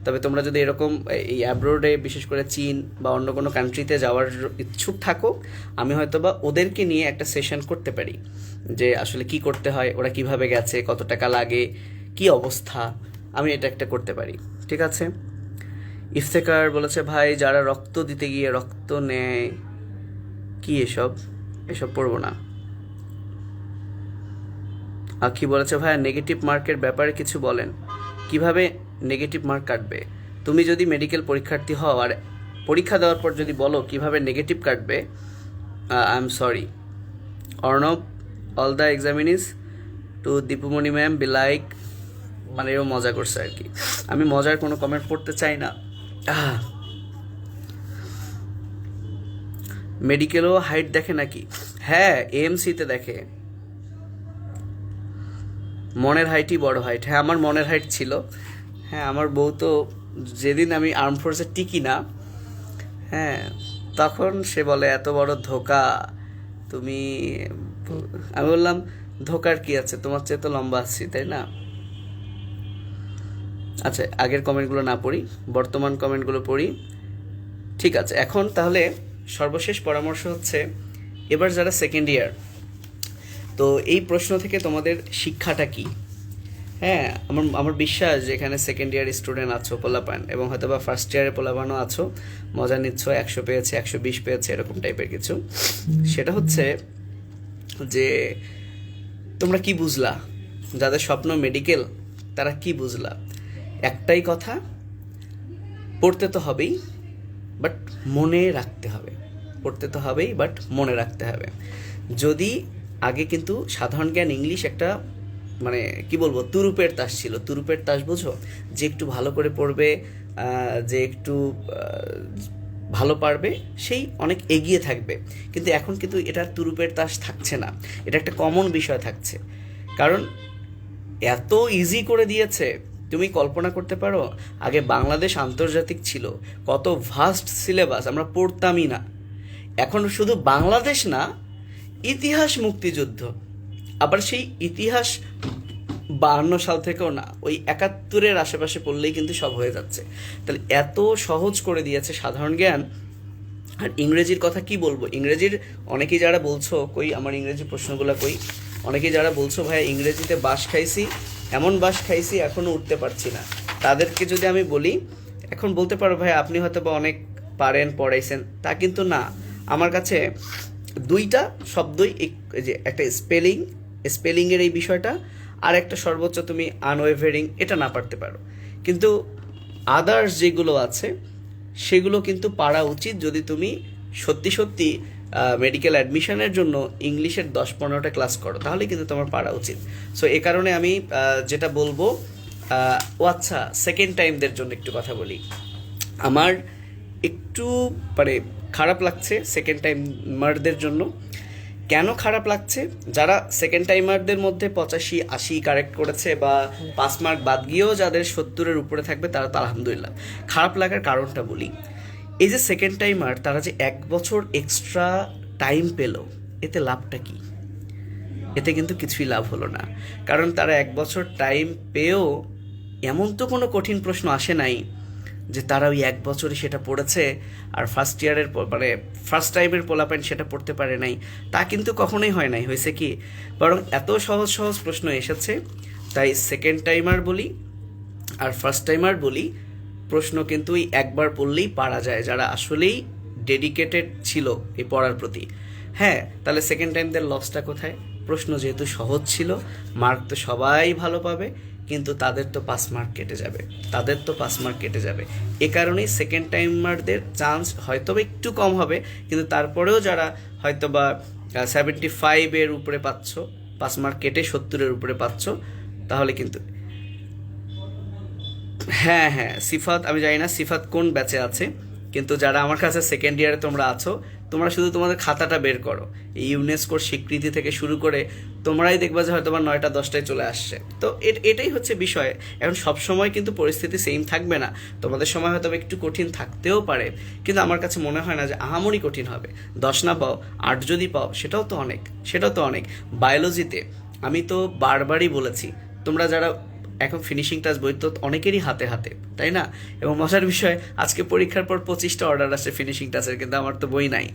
তবে তোমরা যদি এরকম এই অ্যাব্রোডে বিশেষ করে চীন বা অন্য কোনো কান্ট্রিতে যাওয়ার ইচ্ছুক থাকো, আমি হয়তো বা ওদেরকে নিয়ে একটা সেশন করতে পারি, যে আসলে কি করতে হয়, ওরা কিভাবে গেছে, কত টাকা লাগে, কি অবস্থা, আমি এটা একটা করতে পারি। ঠিক আছে। ইফতেকার বলেছে ভাই যারা রক্ত দিতে গিয়ে রক্ত নেয়, কি এসব এসব পড়বো না। আখি বলেছে ভাইয়া নেগেটিভ মার্কের ব্যাপারে কিছু বলেন, কিভাবে নেগেটিভ মার্ক কাটবে? তুমি যদি মেডিকেল পরীক্ষার্থী হও আর পরীক্ষা দেওয়ার পর যদি বলো কিভাবে নেগেটিভ কাটবে, I am sorry. Arnab, all the examinees to Dipumoni ma'am be like, মানে এও মজা করছে আর কি, আমি মজার কোনো কমেন্ট পড়তে চাই না। মেডিকেলও হাইট দেখে নাকি? হ্যাঁ, এএমসিতে দেখে। মনের হাইটই বড় হাইট। হ্যাঁ, আমার মনের হাইট ছিল। হ্যাঁ, আমার বউ তো যেদিন আমি আর্ম ফোর্সে টিকি না, হ্যাঁ, তখন সে বলে এত বড় ধোকা তুমি। আমি বললাম ধোকার কি আছে, তোমার চেয়ে তো লম্বা আছি, তাই না? আচ্ছা, আগের কমেন্টগুলো না পড়ি, বর্তমান কমেন্টগুলো পড়ি। ঠিক আছে, এখন তাহলে সর্বশেষ পরামর্শ হচ্ছে, এবার যারা সেকেন্ড ইয়ার, তো এই প্রশ্ন থেকে তোমাদের শিক্ষাটা কি? হ্যাঁ, আমার বিশ্বাস যে এখানে সেকেন্ড ইয়ার স্টুডেন্ট আছো পোলাপান, এবং হয়তো বা ফার্স্ট ইয়ারের পোলাপানও আছো, মজা নিচ্ছ, 100 পেয়েছে, 120 পেয়েছে, এরকম টাইপের কিছু। সেটা হচ্ছে যে তোমরা কি বুঝলা, যাদের স্বপ্ন মেডিকেল, তারা কি বুঝলা? একটাই কথা, পড়তে তো হবেই, বাট মনে রাখতে হবে। পড়তে তো হবেই, বাট মনে রাখতে হবে। যদি আগে কিন্তু সাধারণ জ্ঞান ইংলিশ একটা, মানে কি বলবো, তুরুপের তাস ছিল। তুরুপের তাস বোঝো? যে একটু ভালো করে পড়বে, যে একটু ভালো পারবে, সেই অনেক এগিয়ে থাকবে। কিন্তু এখন কিন্তু এটা তুরুপের তাস থাকছে না, এটা একটা কমন বিষয় থাকছে। কারণ এত ইজি করে দিয়েছে, তুমি কল্পনা করতে পারো আগে বাংলাদেশ আন্তর্জাতিক ছিল, কত ভাস্ট সিলেবাস, আমরা পড়তামই না। এখন শুধু বাংলাদেশ না, ইতিহাস, মুক্তিযুদ্ধ, আবার সেই ইতিহাস 52 সাল থেকেও না, ওই 71-এর আশেপাশে পড়লেই কিন্তু সব হয়ে যাচ্ছে। তাহলে এত সহজ করে দিয়েছে সাধারণ জ্ঞান। আর ইংরেজির কথা কি বলবো, ইংরেজির অনেকেই যারা বলছো, কই আমার ইংরেজি প্রশ্নগুলো কই, অনেকেই যারা বলছো ভাই ইংরেজিতে বাস খাইছি, এমন বাস খাইছি এখনও উঠতে পারছি না, তাদেরকে যদি আমি বলি, এখন বলতে পারো ভাই আপনি হয়তো বা অনেক পারেন, পড়াইছেন, তা কিন্তু না। আমার কাছে দুইটা শব্দই, যে একটা স্পেলিংয়ের এই বিষয়টা, আর একটা সর্বোচ্চ তুমি আনওয়েভারিং, এটা না পারতে পারো, কিন্তু আদার্স যেগুলো আছে সেগুলো কিন্তু পারা উচিত। যদি তুমি সত্যি সত্যি মেডিকেল অ্যাডমিশনের জন্য ইংলিশের 10-15টা ক্লাস করো, তাহলে কিন্তু তোমার পারা উচিত। সো এ কারণে আমি যেটা বলবো, ও আচ্ছা, সেকেন্ড টাইমদের জন্য একটু কথা বলি। আমার একটু মানে খারাপ লাগছে সেকেন্ড টাইমারদের জন্য। কেন খারাপ লাগছে? যারা সেকেন্ড টাইমারদের মধ্যে 85-80 কারেক্ট করেছে, বা 5 মার্ক বাদ গিয়েও যাদের 70-এর উপরে থাকবে, তারা তো আলহামদুলিল্লাহ। খারাপ লাগার কারণটা বলি, এই যে সেকেন্ড টাইমার, তারা যে 1 বছর এক্সট্রা টাইম পেল, এতে লাভটা কি? এতে কিন্তু কিছুই লাভ হলো না, কারণ তারা 1 বছর টাইম পেয়েও এমন তো কোনো কঠিন প্রশ্ন আসে নাই যে তারা ওই 1 বছরে সেটা পড়েছে আর ফার্স্ট ইয়ারের মানে ফার্স্ট টাইমের পোলাপাইন সেটা পড়তে পারে নাই। তা কিন্তু কখনোই হয় নাই। হয়েছে কি, বরং এত সহজ সহজ প্রশ্ন এসেছে, তাই সেকেন্ড টাইমার বলি আর ফার্স্ট টাইমার বলি, প্রশ্ন কিন্তু ওই একবার পড়লেই পারা যায় যারা আসলেই ডেডিকেটেড ছিল এই পড়ার প্রতি। হ্যাঁ, তাহলে সেকেন্ড টাইমদের লসটা কোথায়? প্রশ্ন যেহেতু সহজ ছিল, মার্ক তো সবাই ভালো পাবে, কিন্তু তাদের তো 5 মার্ক কেটে যাবে, তাদের তো 5 মার্ক কেটে যাবে। এ কারণেই সেকেন্ড টাইমারদের চান্স হয়তো বা একটু কম হবে, কিন্তু তারপরেও যারা হয়তো বা 75-এর উপরে পাচ্ছ, 5 মার্ক কেটে 70-এর উপরে পাচ্ছ, তাহলে কিন্তু হ্যাঁ হ্যাঁ সিফাত, আমি জানি না সিফাত কোন ব্যাচে আছে, কিন্তু যারা আমার কাছে সেকেন্ড ইয়ারে তোমরা আছো, তোমরা শুধু তোমাদের খাতাটা বের করো, এই ইউনেস্কোর স্বীকৃতি থেকে শুরু করে তোমরাই দেখবা যে হয়তো বা 9টা-10টায় চলে আসছে। তো এটাই হচ্ছে বিষয়। এখন সব সময় কিন্তু পরিস্থিতি সেম থাকবে না, তোমাদের সময় হয়তো বা একটু কঠিন থাকতেও পারে, কিন্তু আমার কাছে মনে হয় না যে আহামরি কঠিন হবে। 10 না পাও, 8 যদি পাও, সেটাও তো অনেক, সেটাও তো অনেক। বায়োলজিতে আমি তো বারবারই বলেছি, তোমরা যারা এখন ফিনিশিং টাচ বই তো অনেকেরই হাতে হাতে, তাই না? এবং মজার বিষয়, আজকে পরীক্ষার পর 25টা অর্ডার আসছে ফিনিশিং টাচের, কিন্তু আমার তো বই নাই।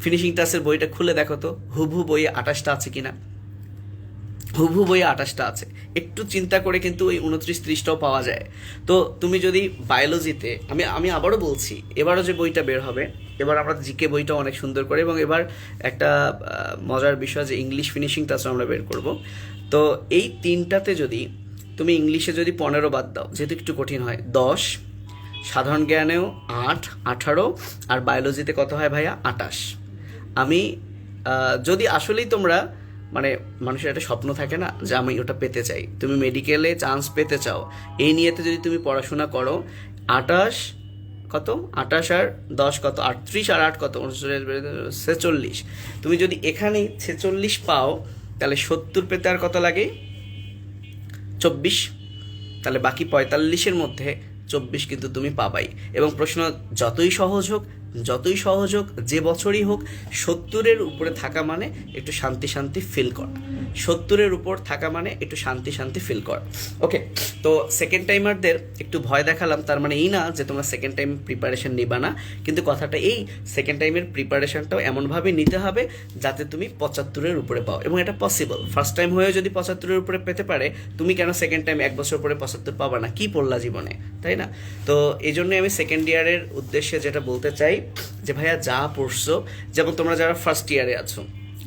ফিনিশিং টাচের বইটা খুলে দেখো তো, হুবহু বইয়ে 28টা আছে কিনা। হুবহু বইয়ে 28টা আছে, একটু চিন্তা করে কিন্তু ওই 29-30টাও পাওয়া যায়। তো তুমি যদি বায়োলজিতে, আমি আবারও বলছি, এবারও যে বইটা বের হবে, এবার আমরা জিকে বইটা অনেক সুন্দর করে, এবং এবার একটা মজার বিষয় যে ইংলিশ ফিনিশিং টাচ আমরা বের করব। তো এই 3টাতে যদি তুমি ইংলিশে যদি 15 বাদ দাও, যেহেতু একটু কঠিন হয়, 10, সাধারণ জ্ঞানেও 8, 18, আর বায়োলজিতে কত হয় ভাইয়া? 28। আমি যদি আসলেই তোমরা মানে মানুষের একটা স্বপ্ন থাকে না যে আমি ওটা পেতে চাই, তুমি মেডিকেলে চান্স পেতে চাও, এই নিয়েতে যদি তুমি পড়াশোনা করো, 28 কত, 28 আর 10 কত, 38 আর 8 কত, 46, তুমি যদি এখানেই 46 পাও, তাহলে 70 পেতে আর কত লাগে? 24। তাহলে বাকি 45-এর মধ্যে 24 কিন্তু তুমি পাবাই। এবং প্রশ্ন যতই সহজ হোক, যতই সহজ হোক, যে বছরই হোক, 70-এর উপরে থাকা মানে একটু শান্তি শান্তি ফিল কর, 70-এর উপর থাকা মানে একটু শান্তি শান্তি ফিল কর। ওকে, তো সেকেন্ড টাইমারদের একটু ভয় দেখালাম, তার মানে এই না যে তোমরা সেকেন্ড টাইম প্রিপারেশন নিবা না, কিন্তু কথাটা এই, সেকেন্ড টাইমের প্রিপারেশনটাও এমনভাবে নিতে হবে যাতে তুমি 75-এর উপরে পাও, এবং এটা পসিবল। ফার্স্ট টাইম হয়েও যদি 75-এর উপরে পেতে পারে, তুমি কেন সেকেন্ড টাইম 1 বছর পরে 75 পাবা না? কি পড়লা জীবনে, তাই না? তো এই জন্যই আমি সেকেন্ড ইয়ারের উদ্দেশ্যে যেটা বলতে চাই যে ভাইয়া যা পড়ছো, যেমন তোমরা যারা ফার্স্ট ইয়ারে আছো,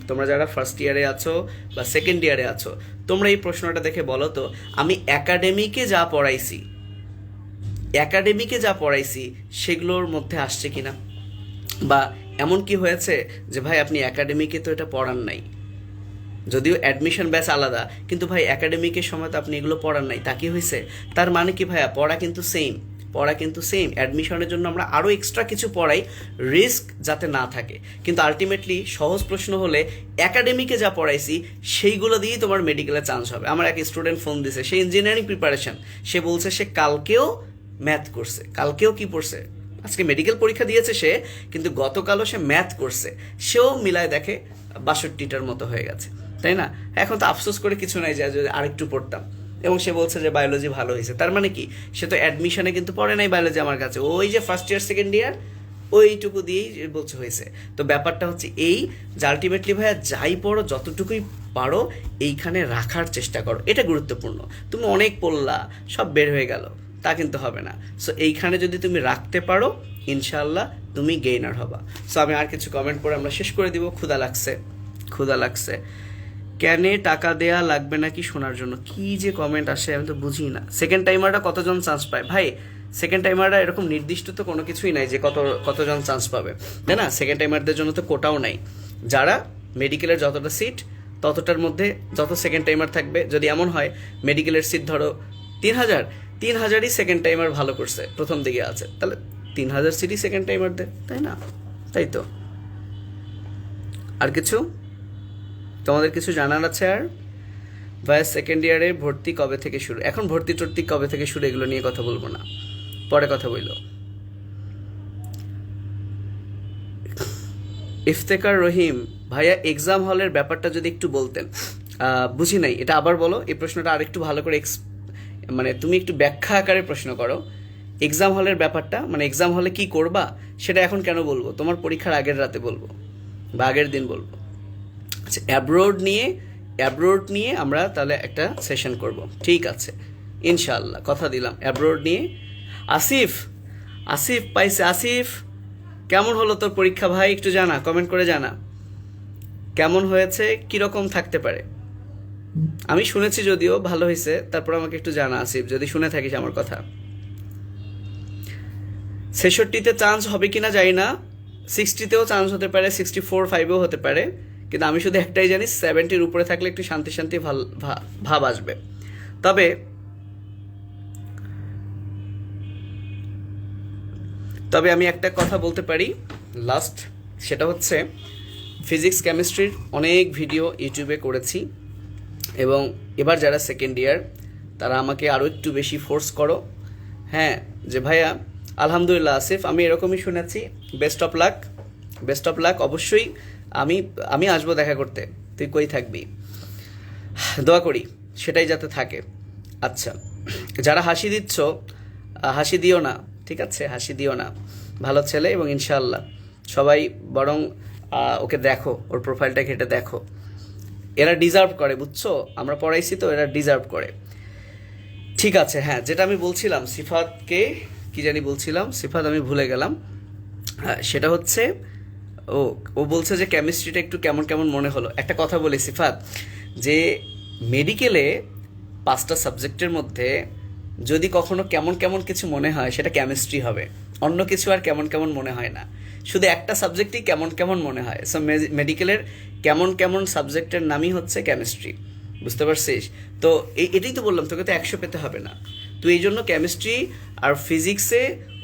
তোমরা যারা ফার্স্ট ইয়ারে আছো বা সেকেন্ড ইয়ারে আছো, তোমরা এই প্রশ্নটা দেখে বলো তো, আমি একাডেমিকে যা পড়াইছি সেগুলোর মধ্যে আসছে কিনা। বা এমন কি হয়েছে যে ভাই আপনি একাডেমিকে তো এটা পড়ান নাই, যদিও অ্যাডমিশন ব্যাচ আলাদা, কিন্তু ভাই একাডেমিকের সময় তো আপনি এগুলো পড়ান নাই, তা কি হয়েছে? তার মানে কি ভাইয়া, পড়া কিন্তু সেম। অ্যাডমিশনের জন্য আমরা আরও এক্সট্রা কিছু পড়াই, রিস্ক যাতে না থাকে, কিন্তু আলটিমেটলি সহজ প্রশ্ন হলে একাডেমিকে যা পড়াইছি সেইগুলো দিয়েই তোমার মেডিকেলে চান্স হবে। আমার এক স্টুডেন্ট ফোন দিছে, সে ইঞ্জিনিয়ারিং প্রিপারেশন, সে বলছে সে কালকেও ম্যাথ করছে, কালকেও কি পড়ছে, আজকে মেডিকেল পরীক্ষা দিয়েছে সে, কিন্তু গতকালও সে ম্যাথ করছে, সেও মিলায় দেখে 62টার মতো হয়ে গেছে, তাই না? এখন তো আফসোস করে কিছু নাই যে যদি আরেকটু পড়তাম। এবং সে বলছে যে বায়োলজি ভালো হয়েছে, তার মানে কি, সে তো অ্যাডমিশনে কিন্তু পড়ে নাই বায়োলজি আমার কাছে, ওই যে ফার্স্ট ইয়ার সেকেন্ড ইয়ার ওইটুকু দিয়েই বলছে হয়েছে। তো ব্যাপারটা হচ্ছে এই যে আলটিমেটলি ভাইয়া যাই পড়ো, যতটুকুই পারো এইখানে রাখার চেষ্টা করো, এটা গুরুত্বপূর্ণ। তুমি অনেক পড়লা, সব বের হয়ে গেল, তা কিন্তু হবে না। সো এইখানে যদি তুমি রাখতে পারো, ইনশাল্লাহ তুমি গেইনার হবা। সো আমি আর কিছু কমেন্ট পরে আমরা শেষ করে দিব। ক্ষুধা লাগছে। ক্যানে টাকা দেয়া লাগবে নাকি শোনার জন্য? কি যে কমেন্ট আসে আমি তো বুঝি না। সেকেন্ড টাইমাররা কতজন চান্স পায় ভাই? সেকেন্ড টাইমাররা এরকম নির্দিষ্ট তো কোনো কিছুই নাই যে কতজন চান্স পাবে, তাই না? সেকেন্ড টাইমারদের জন্য তো কোটাও নাই। যারা মেডিকেলের যতটা সিট, ততটার মধ্যে যত সেকেন্ড টাইমার থাকবে, যদি এমন হয় মেডিকেলের সিট ধরো 3000-ই সেকেন্ড টাইমার ভালো করছে, প্রথম দিকে আছে, তাহলে 3000 সিটই সেকেন্ড টাইমারদের, তাই না? তাই তো। আর কিছু তোমাদের কিছু জানার আছে? আর ভাইয়া সেকেন্ড ইয়ারে ভর্তি কবে থেকে শুরু? এখন ভর্তি কবে থেকে শুরু এগুলো নিয়ে কথা বলবো না, পরে কথা বললো। ইফতেকার রহিম ভাইয়া, এক্সাম হলের ব্যাপারটা যদি একটু বলতেন। বুঝি নাই, এটা আবার বলো। এই প্রশ্নটা আরেকটু ভালো করে মানে তুমি একটু ব্যাখ্যা আকারে প্রশ্ন করো। এক্সাম হলের ব্যাপারটা, মানে এক্সাম হলে কি করবা সেটা এখন কেন বলবো? তোমার পরীক্ষার আগের রাতে বলবো বা আগের দিন বলবো। আচ্ছা, অ্যাব্রোড নিয়ে আমরা তাহলে একটা সেশন করব, ঠিক আছে ইনশাআল্লাহ, কথা দিলাম। অ্যাব্রোড নিয়ে আসিফ পাইছে। আসিফ, কেমন হলো তোর পরীক্ষা ভাই? একটু জানা, কমেন্ট করে জানা কেমন হয়েছে, কীরকম থাকতে পারে। আমি শুনেছি যদিও ভালো হয়েছে, তারপর আমাকে একটু জানা আসিফ, যদি শুনে থাকিস আমার কথা। ৬৬তে চান্স হবে কিনা জানি না, 60তেও চান্স হতে পারে, 64-5-এও হতে পারে, কিন্তু আমি শুধু একটাই জানি 70-র উপরে থাকলে একটু শান্তি শান্তি ভাব আসবে। তবে আমি একটা কথা বলতে পারি লাস্ট, সেটা হচ্ছে ফিজিক্স কেমিস্ট্রির অনেক ভিডিও ইউটিউবে করেছি, এবং এবার যারা সেকেন্ড ইয়ার তারা আমাকে আরও একটু বেশি ফোর্স করো, হ্যাঁ, যে ভাইয়া আলহামদুলিল্লাহ আসিফ, আমি এরকমই শুনেছি, বেস্ট অফ লাক। অবশ্যই আমি আসবো দেখা করতে, তুই কই থাকবি, দোয়া করি সেটাই যাতে থাকে। আচ্ছা, যারা হাসি দিচ্ছ, হাসি দিও না, ঠিক আছে, হাসি দিও না, ভালো ছেলে, এবং ইনশাআল্লাহ সবাই বরং ওকে দেখো, ওর প্রোফাইলটা ঘেটে দেখো, এরা ডিজার্ভ করে, বুঝছো, আমরা পড়াইছি তো, এরা ডিজার্ভ করে। ঠিক আছে, হ্যাঁ, যেটা আমি বলছিলাম সিফাতকে, কি জানি বলছিলাম, সিফাত আমি ভুলে গেলাম। সেটা হচ্ছে ও বলছে যে কেমিস্ট্রিটা একটু কেমন কেমন মনে হলো। একটা কথা বলি সিফাত, যে মেডিকেলে 5টা সাবজেক্টের মধ্যে যদি কখনো কেমন কেমন কিছু মনে হয়, সেটা কেমিস্ট্রি হবে, অন্য কিছু আর কেমন কেমন মনে হয় না, শুধু একটা সাবজেক্টই কেমন কেমন মনে হয়। সো মেডিকেলের কেমন কেমন সাবজেক্টের নামই হচ্ছে কেমিস্ট্রি, বুঝতে পারছিস? তো এটাই তো বললাম, তোকে তো 100 পেতে হবে না, তুই এই জন্য কেমিস্ট্রি আর ফিজিক্সে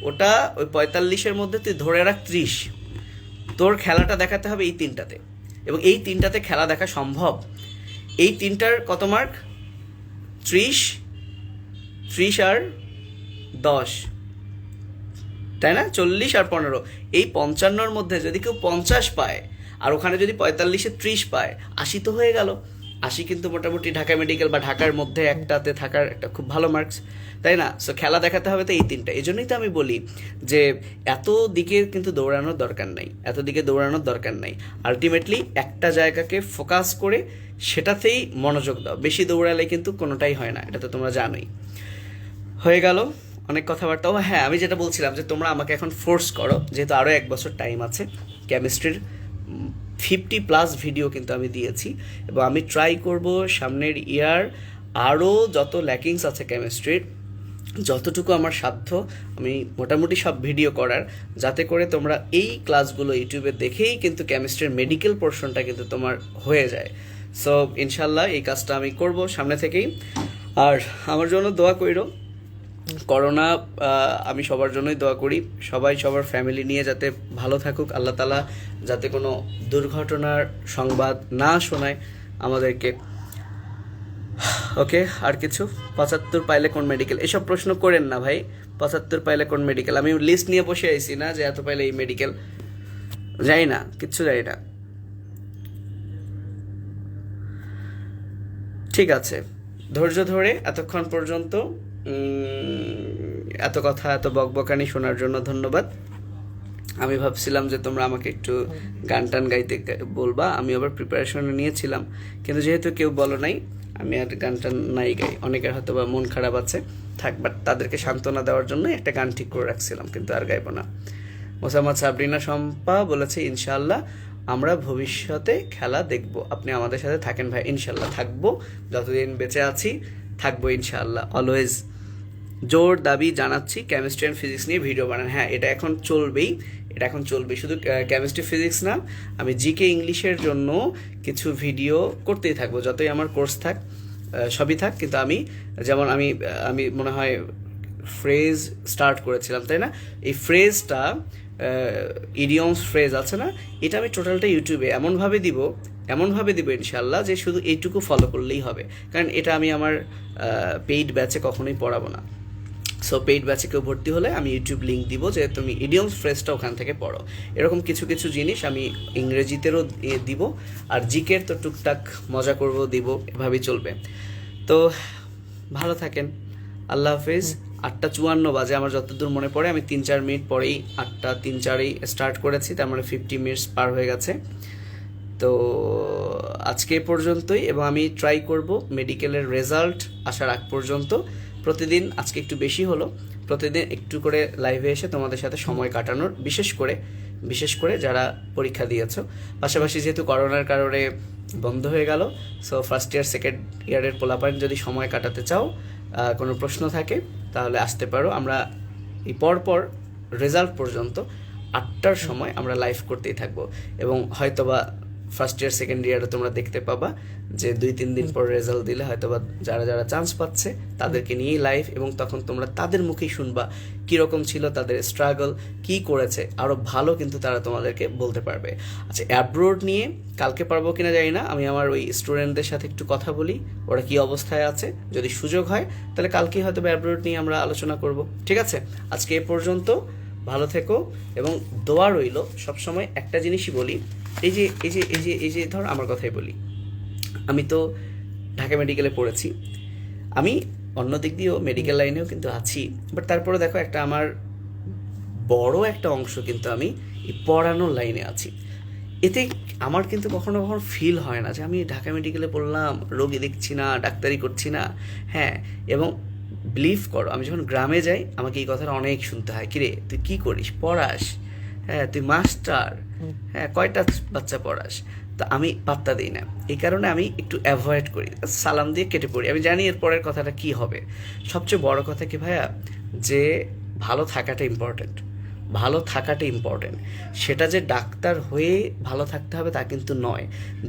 ওটা ওই 45-এর মধ্যে তুই ধরে রাখ 30, তোর খেলাটা দেখাতে হবে এই 3টাতে, এবং এই 3টাতে খেলা দেখা সম্ভব। এই 3টার কত মার্ক? 30 আর 10, তাই না? 40 আর 15, এই 55-র মধ্যে যদি কেউ 50 পায়, আর ওখানে যদি 45-এ 30 পায়, 80 তো হয়ে গেল। 80 কিন্তু মোটামুটি ঢাকা মেডিকেল বা ঢাকার মধ্যে একটাতে থাকার একটা খুব ভালো মার্কস, তাই না? সো খেলা দেখাতে হবে তো এই 3টা। এই জন্যই তো আমি বলি যে এত দিকে কিন্তু দৌড়ানোর দরকার নাই, আলটিমেটলি একটা জায়গাকে ফোকাস করে সেটাতেই মনোযোগ দাও, বেশি দৌড়ালে কিন্তু কোনোটাই হয় না, এটা তো তোমরা জানোই। হয়ে গেল অনেক কথাবার্তা। হ্যাঁ, আমি যেটা বলছিলাম যে তোমরা আমাকে এখন ফোর্স করো, যেহেতু আরও 1 বছর টাইম আছে, কেমিস্ট্রির 50+ ভিডিও কিন্তু আমি দিয়েছি, এবং আমি ট্রাই করব সামনের ইয়ার আরও যত ল্যাকিংস আছে কেমিস্ট্রির, যতটুকু আমার সাধ্য আমি মোটামুটি সব ভিডিও করার, যাতে করে তোমরা এই ক্লাসগুলো ইউটিউবে দেখেই কিন্তু কেমিস্ট্রির মেডিকেল পোর্শনটা কিন্তু তোমার হয়ে যায়। সো ইনশাল্লাহ এই কাজটা আমি করব সামনে থেকেই। আর আমার জন্য দোয়া কইরো, করোনা, আমি সবার জন্যই দোয়া করি, সবাই সবার ফ্যামিলি নিয়ে যাতে ভালো থাকুক, আল্লাহ তাআলা যাতে কোনো দুর্ঘটনার সংবাদ না শোনায় আমাদেরকে। ওকে, আর কিছু? 75 পাইলে কোন মেডিকেল? এসব প্রশ্ন করেন না ভাই, 75 পাইলে কোন মেডিকেল? আমি লিস্ট নিয়ে বসে আইছি না যে এত পাইলে এই মেডিকেল, যাই না, কিচ্ছু যাই না। ঠিক আছে, ধৈর্য ধরে এতক্ষণ পর্যন্ত এত কথা, এত বকবকানি শোনার জন্য ধন্যবাদ। আমি ভাবছিলাম যে তোমরা আমাকে একটু গান টান গাইতে বলবা, আমি আবার প্রিপারেশনে নিয়েছিলাম, কিন্তু যেহেতু কেউ বলো নাই, আমি আর গান টান নাই গাই। অনেকের হয়তো বা মন খারাপ আছে, থাক, বাট তাদেরকে সান্ত্বনা দেওয়ার জন্য একটা গান ঠিক করে রাখছিলাম, কিন্তু আর গাইবো না। মোসাম্মদ সাবরিনা শম্পা বলেছে ইনশাআল্লাহ আমরা ভবিষ্যতে খেলা দেখব, আপনি আমাদের সাথে থাকেন ভাই। ইনশাআল্লাহ থাকবো, যতদিন বেঁচে আছি থাকবো ইনশাআল্লাহ, অলওয়েজ। জোর দাবি জানাচ্ছি কেমিস্ট্রি অ্যান্ড ফিজিক্স নিয়ে ভিডিও বানান। হ্যাঁ, এটা এখন চলবেই, শুধু কেমিস্ট্রি ফিজিক্স না, আমি জিকে ইংলিশের জন্য কিছু ভিডিও করতেই থাকবো, যতই আমার কোর্স থাক, সবই থাক। কিন্তু যেমন আমি মনে হয় ফ্রেজ স্টার্ট করেছিলাম, তাই না? এই ফ্রেজটা, ইডিয়মস ফ্রেজ আছে না, এটা আমি টোটালটা ইউটিউবে এমনভাবে দিব ইনশাল্লাহ যে শুধু এইটুকু ফলো করলেই হবে, কারণ এটা আমি আমার পেইড ব্যাচে কখনোই পড়াবো না। সো পেইড ব্যাচে কেউ ভর্তি হলে আমি ইউটিউব লিঙ্ক দিব যে তুমি ইডিয়মস ফ্রেজটা ওখান থেকে পড়ো। এরকম কিছু কিছু জিনিস আমি ইংরেজিতেও দিব, আর জিকের তো টুকটাক মজা করব দিব, এভাবেই চলবে। তো ভালো থাকেন, আল্লাহ হাফিজ। 8:54 বাজে আমার যতদূর মনে পড়ে, আমি 3-4 মিনিট পরেই 8:03-4-এই স্টার্ট করেছি, তার মানে 50 মিনিটস পার হয়ে গেছে। তো আজকে এ পর্যন্তই, এবং আমি ট্রাই করব মেডিকেলের রেজাল্ট আসার আগ পর্যন্ত প্রতিদিন, আজকে একটু বেশি হলো, প্রতিদিন একটু করে লাইভে এসে তোমাদের সাথে সময় কাটানোর, বিশেষ করে যারা পরীক্ষা দিয়েছো। পাশাপাশি যেহেতু করোনার কারণে বন্ধ হয়ে গেল, সো ফার্স্ট ইয়ার সেকেন্ড ইয়ারের পোলাপাইন যদি সময় কাটাতে চাও, কোনো প্রশ্ন থাকে তাহলে আসতে পারো। আমরা এই পরপর রেজাল্ট পর্যন্ত 8টার সময় আমরা লাইভ করতেই থাকবো, এবং হয়তোবা ফার্স্ট ইয়ার সেকেন্ড ইয়ারে তোমরা দেখতে পাবা যে 2-3 দিন পর রেজাল্ট দিলে হয়তোবা যারা যারা চান্স পাচ্ছে তাদেরকে নিয়েই লাইভ, এবং তখন তোমরা তাদের মুখেই শুনবা কীরকম ছিল তাদের স্ট্রাগল, কী করেছে, আরও ভালো কিন্তু তারা তোমাদেরকে বলতে পারবে। আচ্ছা, অ্যাব্রোড নিয়ে কালকে পারবো কিনা জানি না, আমি আমার ওই স্টুডেন্টদের সাথে একটু কথা বলি, ওরা কী অবস্থায় আছে, যদি সুযোগ হয় তাহলে কালকেই হয়তো অ্যাব্রোড নিয়ে আমরা আলোচনা করব। ঠিক আছে, আজকে এ পর্যন্ত, ভালো থেকো, এবং দোয়া রইল। সবসময় একটা জিনিসই বলি, এই যে ধর আমার কথাই বলি, আমি তো ঢাকা মেডিকেলে পড়েছি, আমি অন্য দিক দিয়েও মেডিকেল লাইনেও কিন্তু আছি, বাট তারপরে দেখো একটা আমার বড় একটা অংশ কিন্তু আমি এই পড়ানোর লাইনে আছি। এতে আমার কিন্তু কখনো কখনো ফিল হয় না যে আমি ঢাকা মেডিকেলে পড়লাম, রোগী দেখছি না, ডাক্তারি করছি না। হ্যাঁ, এবং বিলিভ করো, আমি যখন গ্রামে যাই আমাকে এই কথাটা অনেক শুনতে হয়, কিরে তুই কী করিস, পড়াস, হ্যাঁ তুই মাস্টার, হ্যাঁ কয়টা বাচ্চা পড়াস। তো আমি পাত্তা দিই না, এই কারণে আমি একটু অ্যাভয়েড করি, সালাম দিয়ে কেটে পড়ি। আমি জানি এর পরের কথাটা কী হবে। সবচেয়ে বড় কথা কি ভাইয়া, যে ভালো থাকাটা ইম্পর্টেন্ট। সেটা যে ডাক্তার হয়ে ভালো থাকতে হবে তা কিন্তু নয়,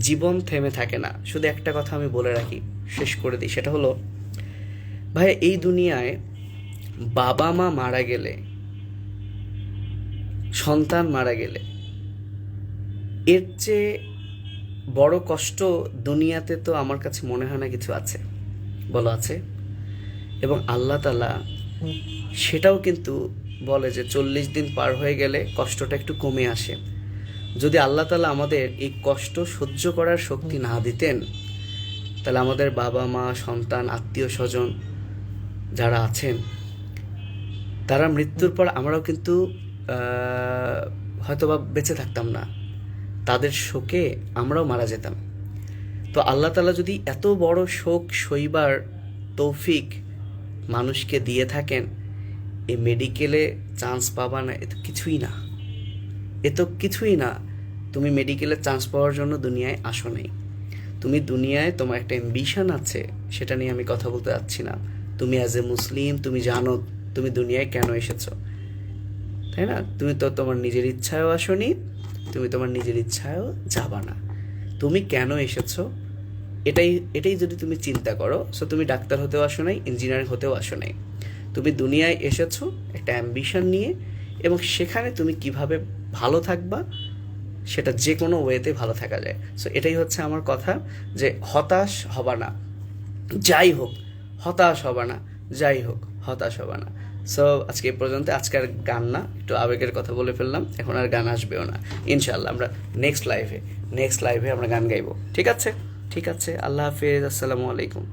জীবন থেমে থাকে না। শুধু একটা কথা আমি বলে রাখি, শেষ করে দিই, সেটা হলো ভাইয়া, এই দুনিয়ায় বাবা মা মারা গেলে, সন্তান মারা গেলে, এর চেয়ে বড় কষ্ট দুনিয়াতে তো আমার কাছে মনে হয় না কিছু আছে, বলো আছে? এবং আল্লাহ তাআলা সেটাও কিন্তু বলে যে 40 দিন পার হয়ে গেলে কষ্টটা একটু কমে আসে। যদি আল্লাহ তাআলা আমাদের এই কষ্ট সহ্য করার শক্তি না দিতেন, তাহলে আমাদের বাবা মা, সন্তান, আত্মীয় স্বজন যারা আছেন, তারা মৃত্যুর পর আমরাও কিন্তু হয়তোবা বেঁচে থাকতাম না, তাদের শোকে আমরাও মারা যেতাম। তো আল্লাহ তাআলা যদি এত বড় শোক সইবার তৌফিক মানুষকে দিয়ে থাকেন, এই মেডিকেলে চান্স পাবা না, এ তো কিছুই না। তুমি মেডিকেলে চান্স পাওয়ার জন্য দুনিয়ায় আসো নাই, তুমি দুনিয়ায় তোমার একটা অ্যাম্বিশন আছে, সেটা নিয়ে আমি কথা বলতে যাচ্ছি না। তুমি অ্যাজ এ মুসলিম তুমি জানো তুমি দুনিয়ায় কেন এসেছো, তাই না? তুমি তো তোমার নিজের ইচ্ছায়ও আসোনি, তুমি তোমার নিজের ইচ্ছায়ও যাবা না। তুমি কেন এসেছো এটাই যদি তুমি চিন্তা করো, সো তুমি ডাক্তার হতেও আসো নাই, ইঞ্জিনিয়ার হতেও আসো নাই। তুমি দুনিয়ায় এসেছো একটা অ্যাম্বিশন নিয়ে, এবং সেখানে তুমি কিভাবে ভালো থাকবা, সেটা যে কোনো ওয়েতে ভালো থাকা যায়। সো এটাই হচ্ছে আমার কথা, যে হতাশ হবা না, যাই হোক হতাশ হবা না, হতাশ হবা না। সো আজকে এই পর্যন্ত। আজকে আর গান না, একটু আবেগের কথা বলে ফেললাম, এখন আর গান আসবেও না ইনশাল্লাহ। আমরা নেক্সট লাইভে আমরা গান গাইবো। ঠিক আছে, আল্লাহ হাফেজ, আসসালামু আলাইকুম।